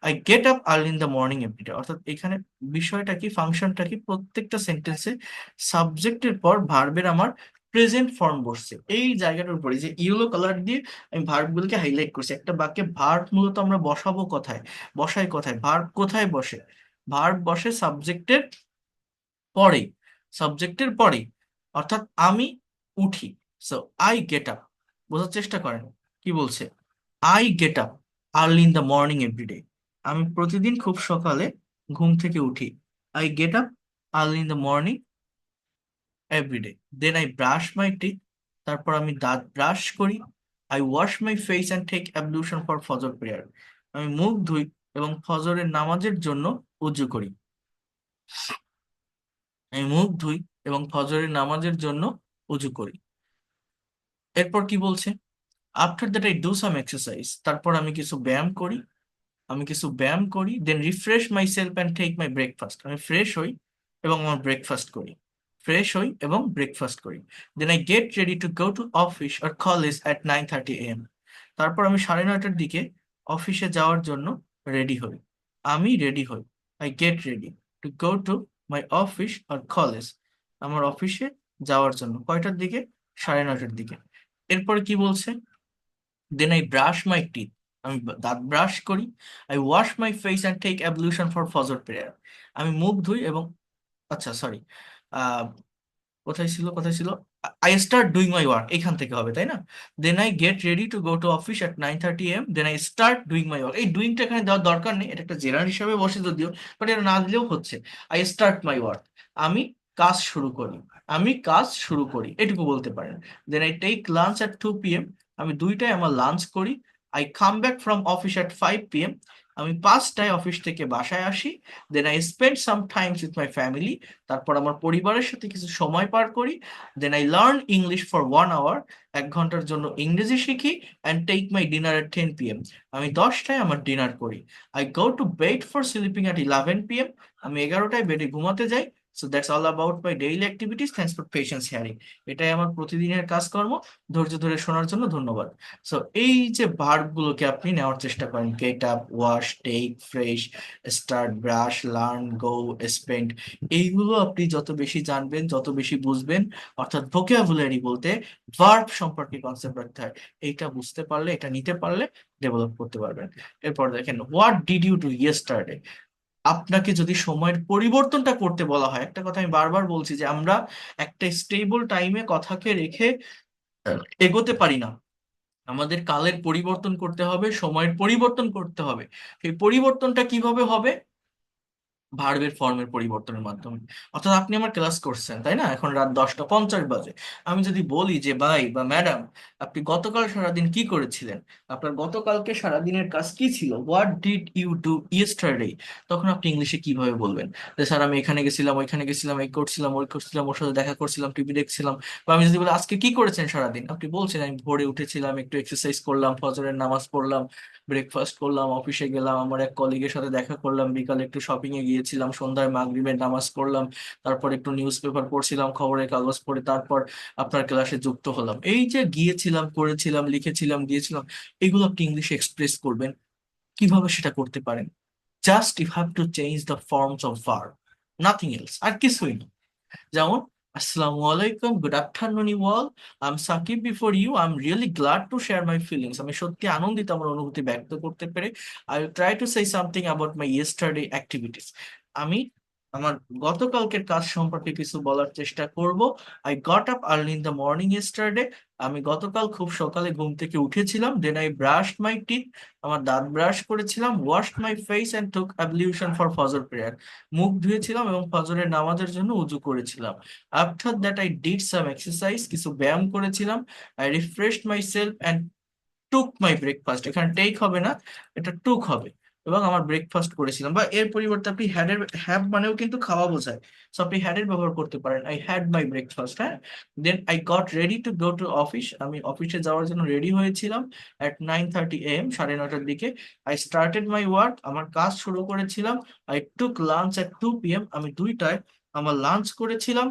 Speaker 1: I get up early in the morning everyday, অর্থাৎ এখানে বিষয়টা কি, ফাংশনটা কি, প্রত্যেকটা সেন্টেন্সে সাবজেক্টের পর ভার্বের আমার প্রেজেন্ট ফর্ম বসছে। এই জায়গাটার উপরে যে ইয়েলো কালার দিয়ে আমি ভার্বগুলোকে হাইলাইট করছি। একটা বাক্যে ভার্ব মূলত আমরা বসাবো কোথায়, বসাই কোথায়, ভার্ব কোথায় বসে? ভার্ব বসে সাবজেক্টের পরে, সাবজেক্টের পরে। অর্থাৎ আমি উঠি, সো আই গেট আপ। বোঝার চেষ্টা করেন কি বলছে। I get up early in the morning everyday, আমি প্রতিদিন খুব সকালে ঘুম থেকে উঠি। I get up early in the morning everyday. Then I brush my teeth, তারপর আমি দাঁত ব্রাশ করি। I wash my face and take ablution for Fajr prayer, আমি মুখ ধুই এবং ফজরের নামাজের জন্য উজু করি। আমি মুখ ধুই এবং ফজরের নামাজের জন্য উজু করি। এরপর কি বলছে, after that I do some exercise, তারপর আমি কিছু ব্যায়াম করি, আমি কিছু ব্যায়াম করি। Then refresh my self and take my breakfast, আমি ফ্রেশ হই এবং আমার ব্রেকফাস্ট করি, ফ্রেশ হই এবং ব্রেকফাস্ট করি। Then I get ready to go to office আর কলেজ অ্যাট 9:30 AM, তারপর আমি 9:30টার দিকে অফিসে যাওয়ার জন্য রেডি হই, আমি রেডি হই। I get ready to go to my office আর কলেজ, আমার অফিসে যাওয়ার জন্য কয়টার দিকে? 9:30টার দিকে। এরপরে কি বলছে, then I brush my teeth, আমি দাঁত ব্রাশ করি। I wash my face and take ablution for Fajr prayer, আমি মুখ ধুই এবং, আচ্ছা সরি, কোথায় ছিল, কোথায় ছিল, I start doing my work, এখান থেকে হবে তাই না? Then I get ready to go to office at 9:30 AM, then I start doing my work. এই ডুইংটা এখানে দেওয়ার দরকার নেই, এটা একটা জেনারেল হিসাবে বসে যদিও, বাট এটা না দিলেও হচ্ছে। আই স্টার্ট মাই ওয়ার্ক, আমি কাজ শুরু করি, আমি কাজ শুরু করি, এটুকু বলতে পারেন। Then I take lunch at 2 PM, আমি 2টায় আমার লাঞ্চ করি। I come back from office at 5 PM, আমি 5টায় অফিস থেকে বাসায় আসি। Then I spend some times with my family, তারপর আমার পরিবারের সাথে কিছু সময় পার করি। Then I learn English for 1 hour, 1 ঘন্টার জন্য ইংরেজি শিখি। And take my dinner at 10 PM, আমি 10টায় আমার ডিনার করি। I go to bed for sleeping at 11 PM, আমি 11টায় বেডে ঘুমাতে যাই। So that's all about my daily activities, thanks for patience hearing. এটাই আমার প্রতিদিনের কাজকর্ম, ধৈর্য ধরে শোনার জন্য ধন্যবাদ। সো এই যে ভার্ব গুলোকে আপনি নেওয়ার চেষ্টা করেন, get up, wash, take, fresh, start, brush, learn, go, spend, এইগুলো আপনি যত বেশি জানবেন, যত বেশি বুঝবেন, অর্থাৎ ভোকাবুলারি বলতে ভার্ব সম্পর্কে কনসেপ্ট রাখতে হয়, এইটা বুঝতে পারলে, এটা নিতে পারলে ডেভেলপ করতে পারবেন। এরপর দেখেন, what did you do yesterday, আপনাকে যদি সময়ের পরিবর্তনটা করতে বলা হয়, একটা কথা আমি বারবার বলছি যে আমরা একটা স্টেবল টাইমে কথাকে রেখে এগোতে পারি না, আমাদের কালের পরিবর্তন করতে হবে, সময়ের পরিবর্তন করতে হবে। সেই পরিবর্তনটা কিভাবে হবে? ভার্বের ফর্মের পরিবর্তনের মাধ্যমে। অর্থাৎ আপনি আমার ক্লাস করছেন তাই না, এখন রাত 10টা 50 বাজে। আমি যদি বলি যে ভাই বা ম্যাডাম, আপনি গতকাল সারাদিন কি করেছিলেন, আপনার গতকালকে সারাদিনের কাজ কি ছিল, what did you do yesterday, তখন আপনি ইংলিশে কিভাবে বলবেন যে স্যার আমি এখানে গেছিলাম, ওইখানে গেছিলাম, এই করছিলাম, ওই করছিলাম, ওর সাথে দেখা করছিলাম, টিভি দেখছিলাম। বা আমি যদি বলি আজকে কি করেছেন সারাদিন, আপনি বলছেন আমি ভোরে উঠেছিলাম, একটু এক্সারসাইজ করলাম, ফজরের নামাজ পড়লাম, ব্রেকফাস্ট করলাম, অফিসে গেলাম, আমার এক কলিগের সাথে দেখা করলাম, বিকালে একটু শপিং এ গিয়েছিলাম, সন্ধ্যায় মাগরিবের নামাজ পড়লাম, তারপর একটু নিউজ পেপার পড়ছিলাম, খবরের কাগজ পড়ে, তারপর আপনার ক্লাসে যুক্ত হলাম। এই যে গিয়েছিলাম, করেছিলাম, লিখেছিলাম, দিয়েছিলাম, এগুলো আপনি ইংলিশে এক্সপ্রেস করবেন। কিভাবে সেটা করতে পারেন? Just you have to change the forms of verb, nothing else, আর কিছুই না। যেমন আসসালামু আলাইকুম, good afternoon you all, I am Shakib before you, I am really glad to share my feelings, আমি সত্যি আনন্দিত আমার অনুভূতি ব্যক্ত করতে পেরে। I will try to say something about my yesterday activities, আমি আমার গতকালকের কাজ সম্পর্কে কিছু বলার চেষ্টা করব। I got up early in the morning yesterday. আমি গতকাল খুব সকালে ঘুম থেকে উঠেছিলাম। Then I brushed my teeth, আমার দাঁত ব্রাশ করেছিলাম। Washed my face and took ablution for Fajr prayer, মুখ ধুয়েছিলাম এবং ফজরের নামাজের জন্য উজু করেছিলাম। After that I did some exercise, কিছু ব্যায়াম করেছিলাম। I refreshed my self and took my breakfast, এখানে টেক হবে না, এটা টুক হবে। এবং আমার ব্রেকফাস্ট করেছিলাম, বা এর পরিবর্তে আপনি হ্যাভ মানেও কিন্তু খাওয়া বোঝায়, সো আপনি হ্যাড এর ব্যবহার করতে পারেন। আই হ্যাড মাই ব্রেকফাস্ট, হ্যাঁ। Then I got ready to go to office, আমি অফিসে যাওয়ার জন্য রেডি হয়েছিলাম। অ্যাট 9:30 AM, 9:30 দিকে। আই স্টার্টেড মাই ওয়ার্ক, আমার কাজ শুরু করেছিলাম। I took lunch at 2 PM, আমি 2টায় আমার লাঞ্চ করেছিলাম।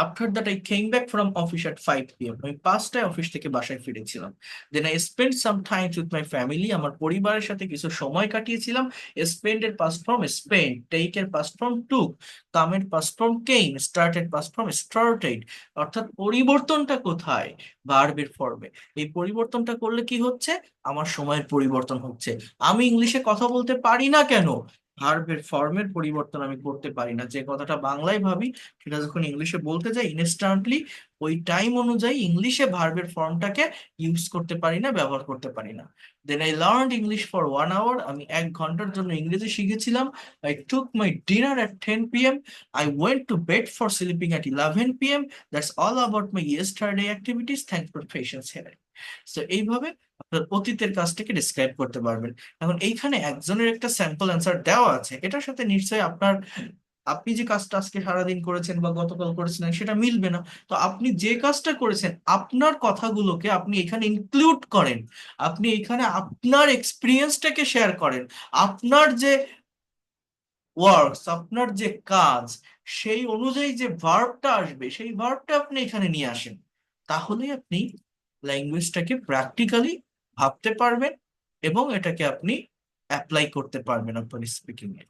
Speaker 1: After that I came back from office at 5 PM, আমি 5টায় অফিস থেকে বাসায় ফিরেছিলাম। Then I spend some time with my family, আমার পরিবারের সাথে কিছু সময় কাটিয়েছিলাম। স্পেন্ড এর পাস্ট ফর্ম স্পেন্ড, টেক এর পাস্ট ফর্ম টুক, কাম এর পাস্ট ফর্ম কেম, স্টার্ট এর পাস্ট ফর্ম স্টার্টেড। অর্থাৎ পরিবর্তনটা কোথায়? ভার্বের ফর্মে। এই পরিবর্তনটা করলে কি হচ্ছে? আমার সময়ের পরিবর্তন হচ্ছে। আমি ইংলিশে কথা বলতে পারি না কেন? ভার্বের ফর্মের পরিবর্তন আমি করতে পারি না। যে কথাটা বাংলায় ভাবি সেটা যখন ইংলিশে বলতে যাই, ইনস্ট্যান্টলি ওই টাইম অনুযায়ী ইংলিশে ভার্বের ফর্মটাকে ইউজ করতে পারি না, ব্যবহার করতে পারি না। Then I learned English for 1 hour, আমি 1 ঘন্টার জন্য ইংরেজি শিখেছিলাম। I took my dinner at 10 PM, I went to bed for sleeping at 11 PM। That's all about my yesterday activities, thanks for patience hearing. So এইভাবে আপনার অতীতের কাজটাকে describe করতে পারবেন। এখন এইখানে একজনের একটা স্যাম্পল অ্যান্সার দেওয়া আছে, এটার সাথে নিশ্চয়ই আপনি যে কাজটা আজকে সারাদিন করেছেন বা গতকাল করেছিলেন সেটা মিলবে না। তো আপনি যে কাজটা করেছেন আপনার কথাগুলোকে আপনি এখানে ইনক্লুড করেন, আপনি এখানে আপনার এক্সপিরিয়েন্সটাকে শেয়ার করেন। আপনার যে ওয়ার্কস, আপনার যে কাজ, সেই অনুযায়ী যে ভার্বটা আসবে সেই ভার্বটা আপনি এখানে নিয়ে আসেন। তাহলে আপনি ল্যাঙ্গুয়েজটাকে প্র্যাকটিক্যালি ভাবতে পারবেন এবং এটাকে আপনি অ্যাপ্লাই করতে পারবেন আপনার স্পিকিং এ।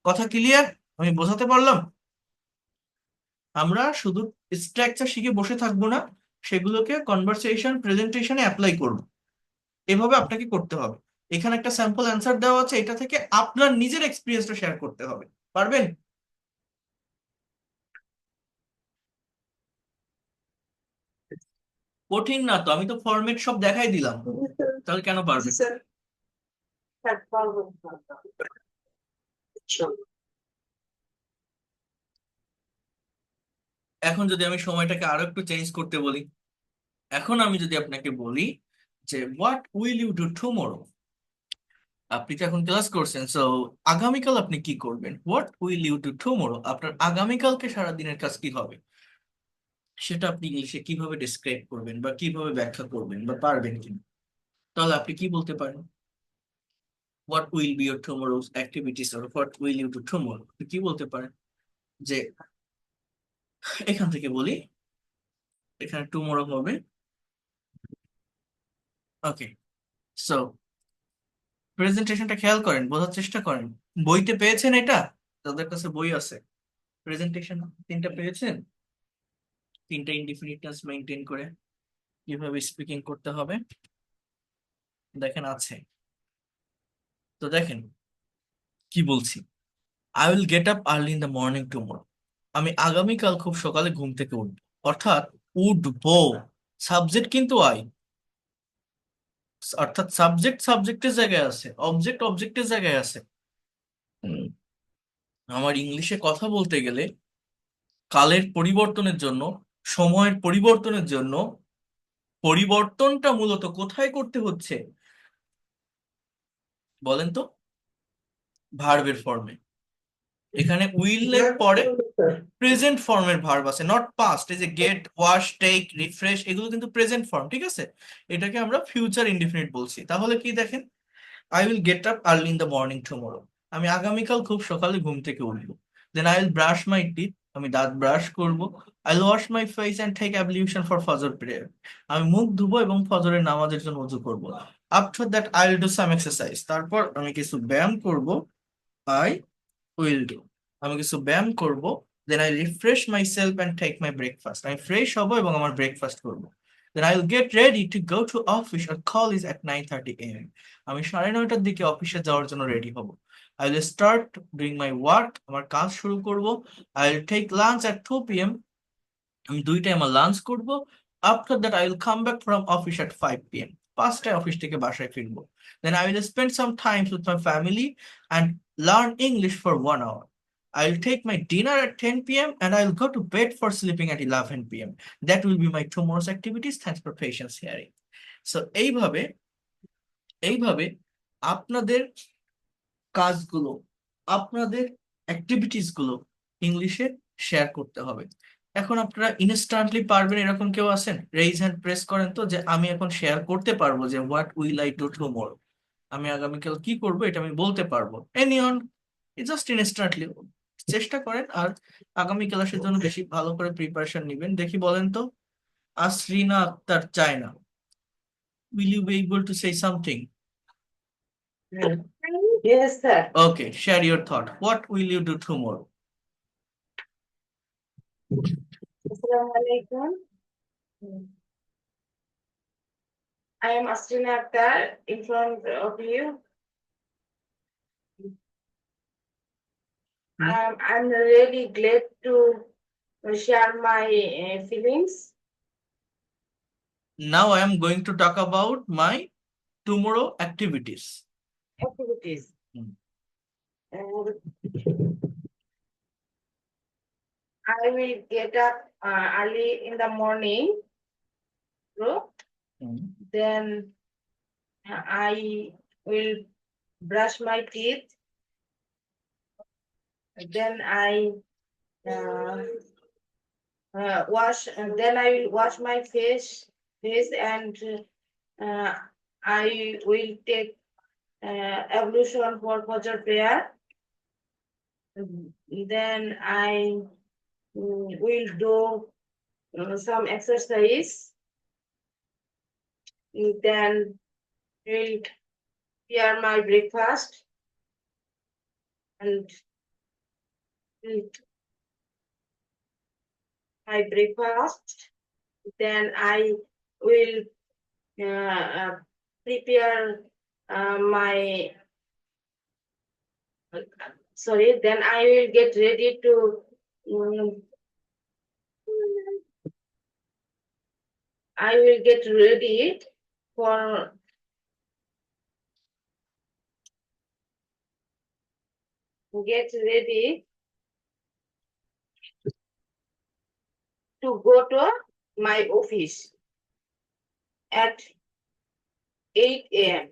Speaker 1: কথা ক্লিয়ার? আমি বোঝাতে পারলাম? আমরা শুধু স্ট্রাকচার শিখে বসে থাকবো না, সেগুলোকে কনভারসেশন প্রেজেন্টেশনে অ্যাপ্লাই করব। এভাবে আপনাকে করতে হবে। এখানে একটা স্যাম্পল অ্যান্সার দেওয়া আছে, এটা থেকে আপনার নিজের এক্সপিরিয়েন্সটা শেয়ার করতে হবে। পারবেন? কঠিন না তো, আমি তো ফরম্যাট সব দেখাই দিলাম, তাহলে কেন পারবেন?
Speaker 3: Sir, that problem.
Speaker 1: এখন যদি আমি সময়টাকে আরো একটু চেঞ্জ করতে বলি, এখন আমি যদি আপনাকে বলি যে what will you do tomorrow, আপনি তো এখন ক্লাস করছেন, সো আগামীকাল আপনি কি করবেন? What will you do tomorrow, আপনার আগামীকালকে সারা দিনের কাজ কি হবে, সেটা আপনি ইংলিশে কিভাবে ডিসক্রাইব করবেন বা কিভাবে ব্যাখ্যা করবেন বা পারবেন কিনা? তাহলে আপনি কি বলতে পারেন? What will be your tomorrow's activities, or what will you do tomorrow, আপনি কি বলতে পারেন? যে এখান থেকে বলি, এখানে টুমরো হবে। ওকে, সো প্রেজেন্টেশনটা খেয়াল করেন, বোঝার চেষ্টা করেন। বইতে পেয়েছেন এটা? তাদের কাছে বই আছে, প্রেজেন্টেশন 3টা পেয়েছেন? 3টা ইনডিফিনিটনেস মেনটেন করে কিভাবে স্পিকিং করতে হবে দেখেন আছে। তো দেখেন কি বলছি, I will get up early in the morning tomorrow, আমি আগামীকাল খুব সকালে ঘুম থেকে উঠবো। অর্থাৎ উঠবো, সাবজেক্ট কিন্তু আই, অর্থাৎ সাবজেক্ট সাবজেক্টের জায়গায় আছে, অবজেক্ট অবজেক্টের জায়গায় আছে। হুম, আমার ইংলিশে কথা বলতে গেলে কালের পরিবর্তনের জন্য, সময়ের পরিবর্তনের জন্য পরিবর্তনটা মূলত কোথায় করতে হচ্ছে বলেন তো? ভার্বের ফর্মে। এখানে উইল এর পরে প্রেজেন্ট ফর্মের ভার্ব আছে, নট পাস্ট। এই যে গেট, ওয়াশ, টেক, রিফ্রেশ, এগুলো কিন্তু প্রেজেন্ট ফর্ম, ঠিক আছে? এটাকে আমরা ফিউচার ইনডিফিনিট বলছি। তাহলে কি দেখেন, I will get up early in the morning tomorrow, আমি আগামীকাল খুব সকালে ঘুম থেকে উঠবো। Then I will brush my teeth, আমি দাঁত ব্রাশ করব। I will wash my face and take ablution for Fajr prayer, আমি মুখ ধুবো এবং ফজরের নামাজের জন্য ওযু করব। After that I will do some exercise, তারপর আমি কিছু ব্যায়াম করব। আই উইল ডু, আমি কিছু ব্যায়াম করব। Then I refresh my self and take my breakfast, আমি ফ্রেশ হব এবং আমার ব্রেকফাস্ট করব। Then I will get ready to go to office, আর কল ইজ এট 9:30 AM, আমি 9:30 দিকে অফিসে যাওয়ার জন্য রেডি হব। I will start doing my work. আমার কাজ শুরু করব. I will take lunch at 2 p.m. আমি 2টায় আমার লাঞ্চ করব. After that I will come back from office at 5 p.m. 5টায় office থেকে বাসায় ফিরবো. Then I will spend some time with my family and learn English for 1 hour. I will take my dinner at 10 p.m. and I will go to bed for sleeping at 11 p.m. That will be my tomorrow's activities. Thanks for patience hearing. So এইভাবে এইভাবে আপনাদের কাজগুলো, আপনাদের activities গুলো ইংলিশে share করতে হবে. এখন আপনারা ইনস্ট্যান্টলি পারবেন এরকম কেউ আছেন? রেইজ হ্যান্ড প্রেস করেন তো, যে আমি এখন শেয়ার করতে পারবো যে what will I do tomorrow, আমি আগামীকাল কি করবো এটা আমি বলতে পারবো. এনিওন, জাস্ট ইনস্ট্যান্টলি চেষ্টা করেন. আর আগামী ক্লাসের জন্য বেশি ভালো করে প্রিপারেশন নেবেন. দেখি বলেন তো, Asrina Akter China, will you be able to say something?
Speaker 3: Yes, sir.
Speaker 1: Okay, share your thought. What will you do tomorrow?
Speaker 4: Assalamu alaikum. I am Asrina Akhtar in front of you. I'm really glad to share my feelings.
Speaker 1: Now I am going to talk about my tomorrow activities.
Speaker 4: Activities.
Speaker 1: Hmm.
Speaker 4: And I will get up early in the morning. Then I will brush my teeth. Then I wash. Then I will wash my face, and I will take ablution for Fajr prayer. Then I will do some exercise. Then will prepare my breakfast and eat my breakfast. Then I will prepare my then I will get ready to I will get ready for to go to my office at 8 a.m.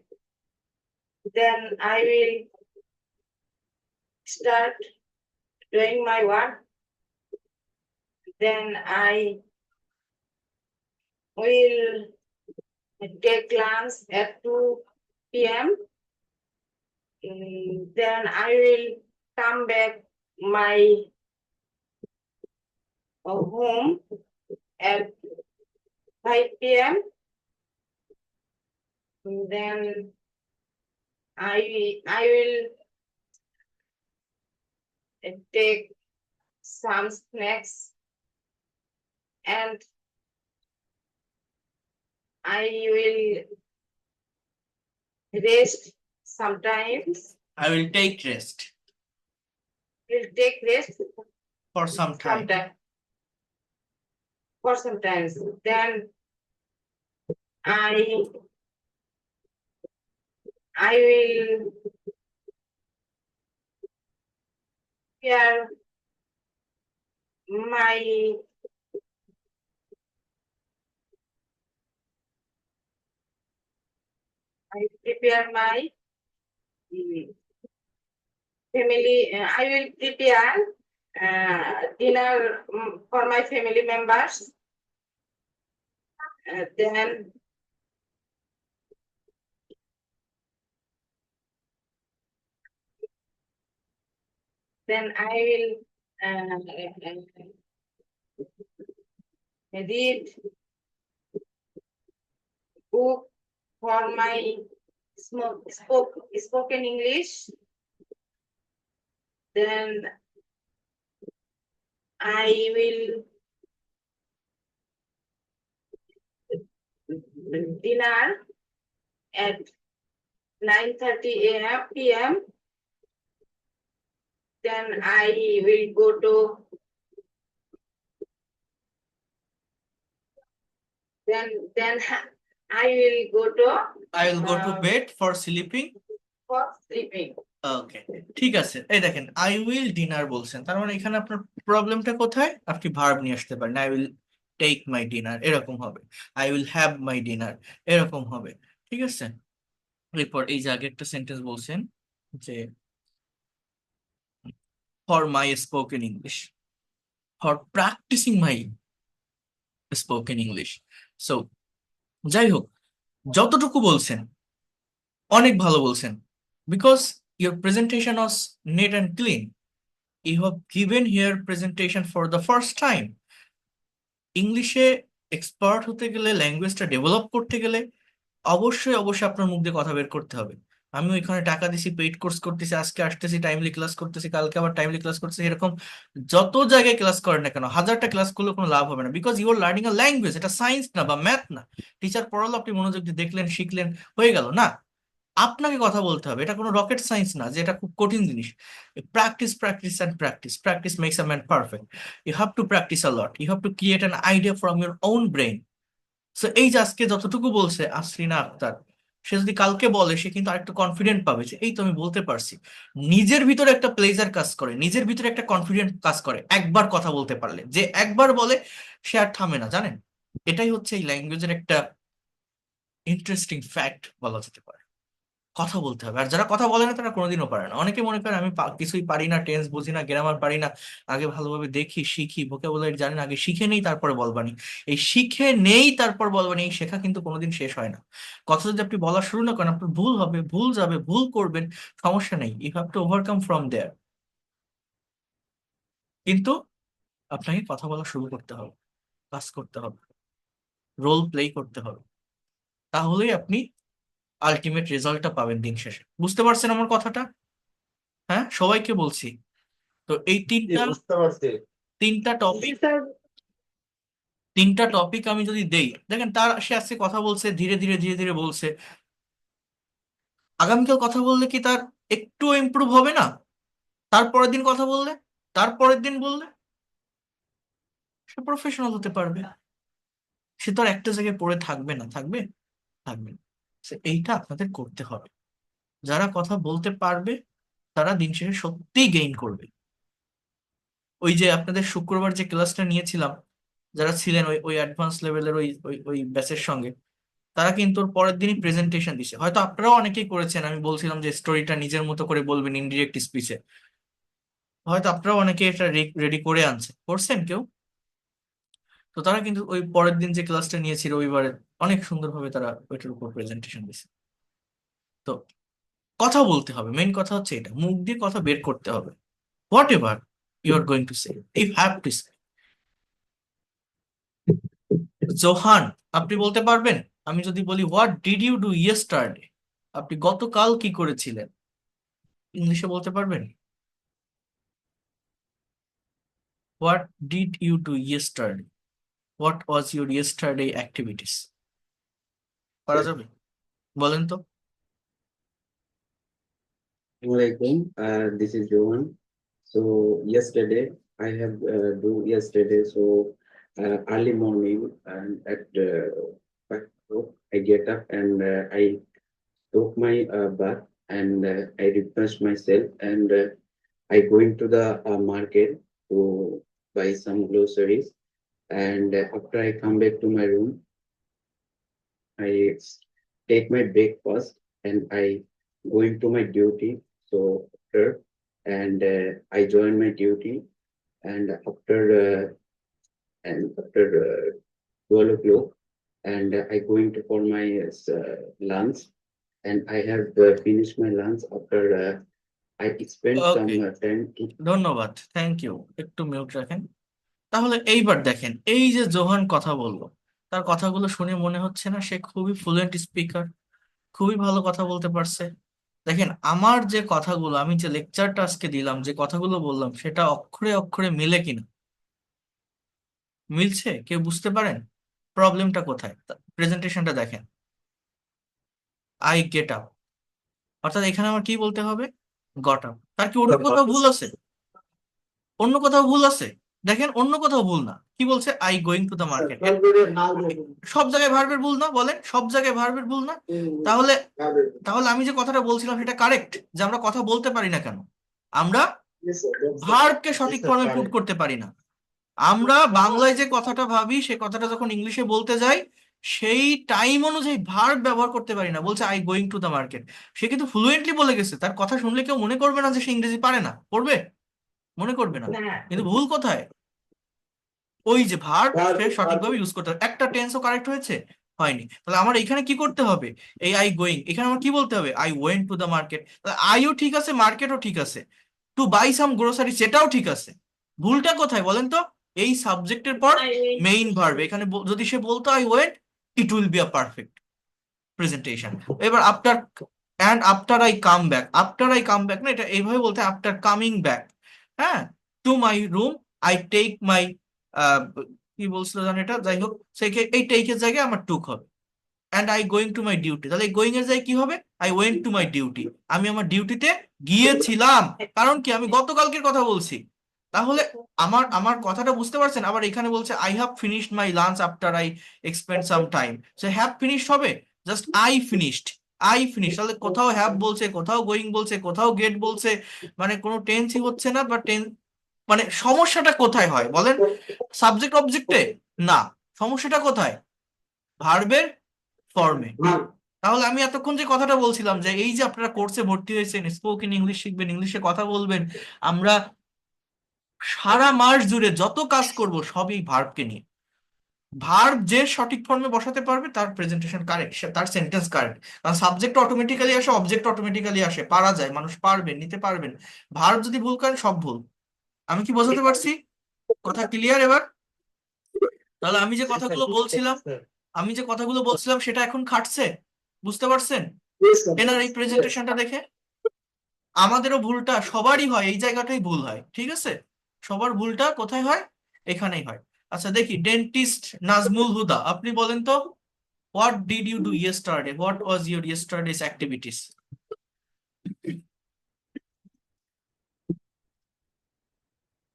Speaker 4: Then I will start doing my work. Then I will take lunch at 2 p.m. Then I will come back my home at 5 p.m. Then I will take some snacks and I will rest sometimes.
Speaker 1: I will take rest
Speaker 4: Will take rest
Speaker 1: for some time.
Speaker 4: For sometimes. Then I will prepare my family. I will prepare dinner for my family members. Then I will read book for my spoken English. Then I will dinner at 9:30 p.m. then I will go to, then I will go to
Speaker 1: I will go two
Speaker 4: um,
Speaker 1: bed for sleeping.
Speaker 4: for sleeping.
Speaker 1: ওকে, ঠিক আছে। এই দেখেন I will dinner বলছেন, তার মানে এখানে আপনার প্রবলেমটা কোথায়? আপনি ভার্ব নিয়ে আসতে পারেন, I will take my dinner এরকম হবে, I will have my dinner এরকম হবে। ঠিক আছে, এরপর এই যে আগে একটা সেন্টেন্স বলছেন যে for my spoken English, for practicing my spoken English. So যাই হোক, যতটুকু বলছেন অনেক ভালো বলছেন, because your presentation was neat and clean. You have given here presentation for the first time. ইংলিশে এক্সপার্ট হতে গেলে, ল্যাঙ্গুয়েজটা ডেভেলপ করতে গেলে অবশ্যই অবশ্যই আপনার মুখ দিয়ে কথা বের করতে হবে। আমি ওইখানে টাকা দিছি, পেইড কোর্স করতেছি, আজকে আসতেছি টাইমলি ক্লাস করতেছি, কালকে আবার টাইমলি ক্লাস করতেছি, এরকম যত জায়গায় ক্লাস করেন না কেন, হাজারটা ক্লাস করলে কোনো লাভ হবে না, because you are learning a language. এটা সায়েন্স না বা ম্যাথ না। টিচার পড়ালো, আপনি মনোযোগ দিয়ে দেখলেন, শিখলেন, হয়ে গেল না। আপনাকে কথা বলতে হবে, এটা কোনো রকেট সায়েন্স না যে এটা খুব কঠিন জিনিস। Practice, practice and practice, practice makes a man perfect. You have to practice a lot, you have to create an idea from your own brain. So এই যে আজকে যতটুকু বলছে আসরিনা আক্তার, সে যদি কালকে বলে, সে কিন্তু আরেকটু কনফিডেন্ট পাবে যে এই তো আমি বলতে পারছি। নিজের ভিতরে একটা প্লেজার কাজ করে, নিজের ভিতরে একটা কনফিডেন্ট কাজ করে একবার কথা বলতে পারলে। যে একবার বলে সে আর থামে না, জানেন? এটাই হচ্ছে এই ল্যাঙ্গুয়েজের একটা ইন্টারেস্টিং ফ্যাক্ট বলা যেতে পারে। কথা বলতে হবে, আর যারা কথা বলে না তারা কোনোদিনও পারে না। অনেকে মনে করে আমি কিছুই পারি না, টেন্স বুঝি না, গ্রামার পারি না, আগে ভালোভাবে দেখি, শিখি, ভোকাবুলারি জানি না, আগে শিখে নেই তারপরে বলবানি। এই শিখে নেই তারপর বলবানি, এই শেখা কিন্তু কোনোদিন শেষ হয় না। কথা যদি আপনি বলা শুরু না করেন, আপনার ভুল হবে, ভুল যাবে, ভুল করবেন, সমস্যা নেই, you have to overcome from there. কিন্তু আপনাকে কথা বলা শুরু করতে হবে, কাজ করতে হবে, রোল প্লে করতে হবে, তাহলেই আপনি আলটিমেট রেজাল্টটা পাবেন দিন শেষে। বুঝতে পারছেন আমার কথাটা? হ্যাঁ, সবাইকে বলছি। তো এই তিনটা
Speaker 2: বুঝতে পারছি।
Speaker 1: তিনটা টপিক
Speaker 3: Sir,
Speaker 1: তিনটা টপিক আমি যদি দেই, দেখেন তার সে আজকে কথা বলছে, ধীরে ধীরে ধীরে ধীরে বলছে, আগামীকাল কথা বললে কি তার একটু ইমপ্রুভ হবে না? তারপরের দিন কথা বললে, তারপরের দিন বললে, সে প্রফেশনাল হতে পারবে। সে তো আর একটা জায়গায় পড়ে থাকবে না, থাকবে? থাকবে না। So এইটা আপনাদের করতে হবে। যারা কথা বলতে পারবে তারা দিন শেষে সত্যিই গেইন করবে। ওই যে আপনাদের শুক্রবার যে ক্লাসটা নিয়েছিলাম, যারা ছিলেন ওই ওই অ্যাডভান্স লেভেলের ওই ওই ওই ব্যাচের সঙ্গে, তারা কিন্তু ওর পরের দিনই প্রেজেন্টেশন দিছে। হয়তো আপনারাও অনেকেই করেছেন, আমি বলছিলাম যে স্টোরিটা নিজের মতো করে বলবেন ইনডিরেক্ট স্পিচে, হয়তো আপনারাও অনেকে এটা রেডি করে আনছে, করছেন কেউ। তো তারা কিন্তু ওই পরের দিন যে ক্লাসটা নিয়েছিল রবিবারে, অনেক সুন্দরভাবে তারা ওইটার উপর প্রেজেন্টেশন দিছে। তো কথা বলতে হবে, মেইন কথা হচ্ছে এটা, মুখ দিয়ে কথা বের করতে হবে। Whatever you are going to say, you have to say. Johan, আপনি বলতে পারবেন? আমি যদি বলি what did you do yesterday, আপনি গতকাল কি করেছিলেন, ইংলিশে বলতে পারবেন? What did you do yesterday, what was your yesterday activities, পারা যাবে? বলেন তো।
Speaker 5: Assalamualaikum. This is Johan. So yesterday I have do yesterday. So early morning and at 5 o'clock I get up and I took my bath and I refresh myself and I go into the market to buy some groceries. And after I come back to my room, I take my breakfast and I go into my duty. So after and I join my duty and after 12 o'clock and I go into for my lunch and I have finished my lunch after I spent some
Speaker 1: okay,
Speaker 5: time to
Speaker 1: ধন্যবাদ, thank you. একটু mute রাখেন। তাহলে এইবার দেখেন, এই যে Johann কথা বললো, তার কথাগুলো শুনে মনে হচ্ছে না সে খুবই ফ্লুয়েন্ট স্পিকার, খুবই ভালো কথা বলতে পারছে? দেখেন আমার যে কথাগুলো, আমি যে লেকচারটা আজকে দিলাম, যে কথাগুলো বললাম, সেটা অক্ষরে অক্ষরে মিলে কিনা? মিলছে? কেউ বুঝতে পারেন প্রবলেমটা কোথায়? প্রেজেন্টেশনটা দেখেন, আই গেট আপ, অর্থাৎ এখানে আমার কি বলতে হবে? Got up. তার কি ওটা কোথাও ভুল আছে? অন্য কোথাও ভুল আছে? দেখেন অন্য কোথাও ভুল না, কি বলছে I going to the market. সব জায়গায় ভার্বের ভুল না, বলেন সব জায়গায় ভার্বের ভুল না? তাহলে তাহলে আমি যে কথাটা বলছিলাম সেটা কারেক্ট, যে আমরা কথা বলতে পারি না কেন? আমরা ভার্বকে সঠিক ফর্মে পুট করতে পারি না। আমরা বাংলায় যে কথাটা ভাবি সে কথাটা যখন ইংলিশে বলতে যাই সেই টাইম অনুযায়ী ভার্ব ব্যবহার করতে পারি না। বলছে I going to the market, সে কিন্তু ফ্লুয়েন্টলি বলে গেছে, তার কথা শুনলে কেউ মনে করবে না যে সে ইংরেজি পারে না, করবে? মনে করবে না।
Speaker 4: না,
Speaker 1: কিন্তু ভুল কোথায়? ওই যে ভার্ব সে সঠিকভাবে ইউজ করতে হবে। একটা টেন্সও কারেক্ট হয়েছে? হয়নি। তাহলে আমার এখানে কি করতে হবে? এই আই গোয়িং, এখানে আমার কি বলতে হবে? I went to the market. আইও ঠিক আছে, মার্কেটও ঠিক আছে, টু বাই সাম গ্রোসারি সেটাও ঠিক আছে। ভুলটা কোথায় বলেন তো? এই সাবজেক্টের পর
Speaker 4: I went.
Speaker 1: Main verb. এখানে যদি সে বলতো I went, it will be a perfect presentation. এবার after, and after I come back, after I come back না, এটা এইভাবে বলতে আফটার কামিং ব্যাক, হ্যাঁ, to my room I take my, কি বলছিল জানো এটা, যাই হোক এই টেকের জায়গায় আমার টুক হবে। And I going to my duty, তাহলে এই গোয়িং এর জায়গায় কি হবে? I went to my duty, আমি আমার ডিউটিতে গিয়েছিলাম। কারণ কি, আমি গতকালকের কথা বলছি। তাহলে আমার আমার কথাটা বুঝতে পারছেন? আবার এখানে বলছে I have finished my lunch after I expend some time, সে হ্যাভ ফিনিশড হবে? Just I finished, I finish. তাহলে কোথাও হ্যাভ বলছে, কোথাও গোয়িং বলছে, কোথাও গেট বলছে, মানে কোনো টেন্সই হচ্ছে না। বা মানে সমস্যাটা কোথায় হয় বলেন? সাবজেক্ট অবজেক্টে না, সমস্যাটা কোথায়? ভার্বের ফর্মে। তাহলে আমি এতক্ষণ যে কথাটা বলছিলাম যে এই যে আপনারা কোর্সে ভর্তি হয়েছেন, স্পোকেন ইংলিশ শিখবেন, ইংলিশে কথা বলবেন, আমরা সারা মাস জুড়ে যত কাজ করব সবই ভার্বকে নিয়ে। ভার্ব যে সঠিক ফর্মে বসাতে পারবে তার প্রেজেন্টেশন কারেক্ট, তার সেন্টেন্স কারেক্ট। কারণ সাবজেক্ট অটোমেটিক্যালি আসে, অবজেক্ট অটোমেটিক্যালি আসে, পারা যায়, মানুষ পারবেন, নিতে পারবেন। ভার্ব যদি ভুল করেন সব ভুল। আমি কি বোঝাতে পারছি? কথা ক্লিয়ার এবার? তাহলে আমি যে কথাগুলো বলছিলাম সেটা এখন খাটছে, বুঝতে পারছেন এনার এই প্রেজেন্টেশনটা দেখে? আমাদেরও ভুলটা সবারই হয়, এই জায়গাটাই ভুল হয়, ঠিক আছে? সবার ভুলটা কোথায় হয়? এখানেই হয়। আচ্ছা দেখি, ডেন্টিস্ট নাজমুল হুদা, আপনি বলেন তো, what did you do yesterday, what was your yesterday's activities?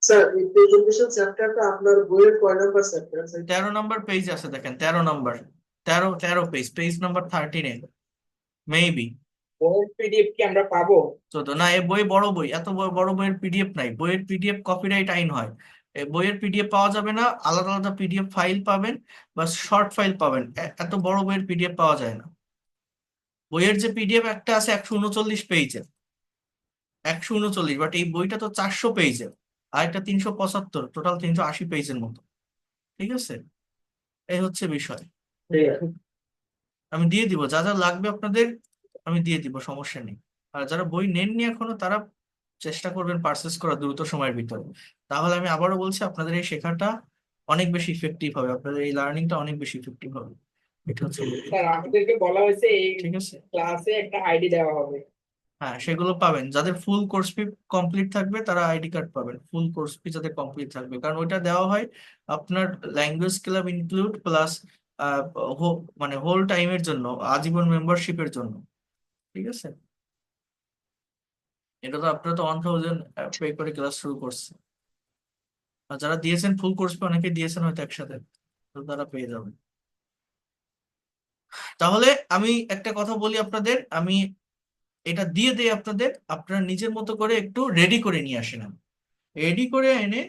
Speaker 2: Sir এই প্রেজেন্টেশন চ্যাপ্টারটা আপনার বইয়ের কয় নাম্বার চ্যাপ্টার স্যার?
Speaker 1: 13 নম্বর পেজ আছে, দেখেন 13 নম্বর, 13 পেজ, পেজ নাম্বার 13 মেবি।
Speaker 6: বইয়ের পিডিএফ কি আমরা পাবো?
Speaker 1: তো না, এ বই বড় বই, এত বড় বড় বইয়ের পিডিএফ নাই। বইয়ের পিডিএফ কপিরাইট আইন হয়, বইয়ের পিডিএফ পাওয়া যাবে না। আলাদা আলাদা পিডিএফ ফাইল পাবেন বা শর্ট ফাইল পাবেন, এত বড় বইয়ের পিডিএফ পাওয়া যায় না। বইয়ের যে পিডিএফ একটা আছে 139 পেজের, 139, বাট এই বইটা তো 400 পেজের, আর একটা 375, টোটাল 380 পেজের মতো, ঠিক আছে? এই হচ্ছে বিষয়। আমি দিয়ে দিব যা যা লাগবে আপনাদের, আমি দিয়ে দিব, সমস্যা নেই। আর যারা বই নেননি এখনো তারা চেষ্টা করবেন পারচেস করা দ্রুত সময়ের ভিতরে। তাহলে আমি আবারও বলছি, আপনাদের এই শেখাটা অনেক বেশি ইফেক্টিভ হবে, আপনাদের এই লার্নিংটা অনেক বেশি ইফেক্টিভ হবে। এটা হচ্ছে
Speaker 6: স্যার আমাদেরকে বলা হয়েছে এই
Speaker 1: ঠিক আছে।
Speaker 6: ক্লাসে একটা আইডি দেওয়া হবে।
Speaker 1: হ্যাঁ, সেগুলো পাবেন। যাদের ফুল কোর্স ফি কমপ্লিট থাকবে তারা আইডি কার্ড পাবেন, ফুল কোর্স ফি যাদের কমপ্লিট থাকবে, কারণ ওইটা দেওয়া হয় আপনার ল্যাঙ্গুয়েজ ক্লাব ইনক্লুড প্লাস মানে হোল টাইমের জন্য, আজীবন মেম্বারশিপের জন্য, ঠিক আছে? এটা তো আপনারা তো 1000 পে করে ক্লাস শুরু করছে, আর যারা দিয়েছেন ফুল কোর্স ফি অনেকে দিয়েছেন হয়তো একসাথে, তো তারা পেয়ে যাবেন। তাহলে আমি একটা কথা বলি আপনাদের, আমি এটা দিয়ে দেই আপনাদের, আপনারা নিজের মতো করে একটু রেডি করে নিয়ে আসেন। রেডি করে এনে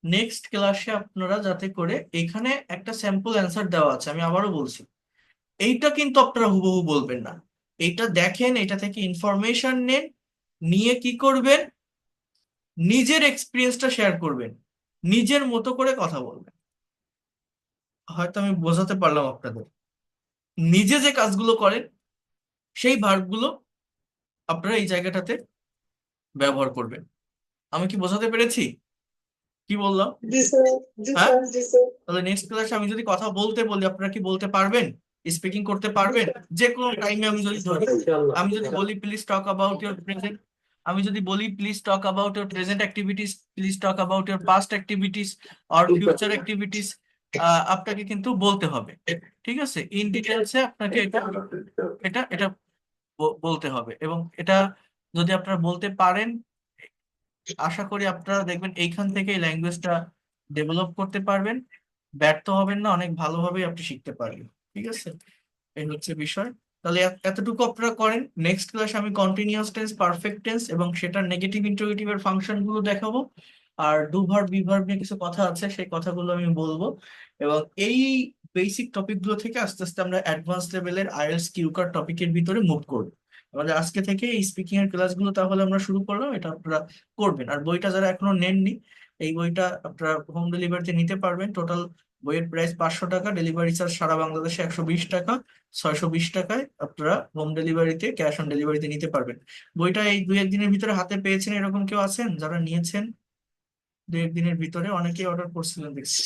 Speaker 1: নেক্সট ক্লাসে আপনারা যাতে করে, এখানে একটা স্যাম্পল অ্যান্সার দেওয়া আছে, আমি আবারও বলছি, এইটা কিন্তু আপনারা হুবহু বলবেন না। এইটা দেখেন, এটা থেকে ইনফরমেশন নেন, নিয়ে কি করবেন? নিজের এক্সপিরিয়েন্সটা শেয়ার করবেন, নিজের মতো করে কথা বলবেন। হয়তো আমি বোঝাতে পারলাম আপনাদের, নিজে যে কাজগুলো করেন সেই ভার্বগুলো আপনারা এই জায়গাটাতে ব্যবহার করবেন। আমি কি বোঝাতে পেরেছি? কি বললাম?
Speaker 2: জি স্যার, জি
Speaker 1: হ্যাঁ,
Speaker 2: স্যার, জি স্যার।
Speaker 1: তাহলে নেক্সট ক্লাসে আমি যদি কথা বলতে বলি আপনারা কি বলতে পারবেন? স্পিকিং করতে পারবেন? যে কোনো টাইমে আমি যদি ধরি,
Speaker 2: ইনশাআল্লাহ।
Speaker 1: আমি যদি বলি please talk about your present, আমি যদি বলি please talk about your present activities, please talk about your past activities or future activities, আপনাকে কিন্তু বলতে হবে, ঠিক আছে? ইন ডিটেলসে আপনাকে এটা এটা এটা বলতে হবে। এবং এটা যদি আপনারা বলতে পারেন, আশা করি আপনারা দেখবেন এইখান থেকে এই ল্যাঙ্গুয়েজটা ডেভেলপ করতে পারবেন, ব্যর্থ হবেন না, অনেক ভালোভাবেই আপনি শিখতে পারবেন। ঠিক আছে, এই হচ্ছে বিষয়। তাহলে এতটুকু আপনারা করেন। নেক্সট ক্লাসে আমি কন্টিনিউয়াস টেন্স, পারফেক্ট টেন্স এবং সেটার নেগেটিভ ইন্টারোগেটিভ এর ফাংশন গুলো দেখাবো। আর ডু ভার্ব, বি ভার্ব নিয়ে কিছু কথা আছে, সেই কথাগুলো আমি বলবো। এবং এই বেসিক টপিক গুলো থেকে আস্তে আস্তে আমরা অ্যাডভান্স লেভেলের আইএলটিএস কিউকার টপিকের ভিতরে মুভ করবো। আমাদের আজকে থেকে এই স্পিকিং এর ক্লাসগুলো তাহলে আমরা শুরু করলাম, এটা আপনারা করবেন। আর বইটা যারা এখনো নেননি, এই বইটা আপনারা হোম ডেলিভারিতে নিতে পারবেন। টোটাল বইয়ের প্রাইস 500 টাকা, ডেলিভারি চার্জ সারা বাংলাদেশে 120 টাকা। 620 টাকায় আপনারা হোম ডেলিভারিতে, ক্যাশ অন ডেলিভারিতে নিতে পারবেন। বইটা এই 2-1 দিনের ভিতরে হাতে পেয়েছেন এরকম কেউ আছেন যারা নিয়েছেন? 2-1 দিনের ভিতরে অনেকেই অর্ডার করছিলেন দেখছি।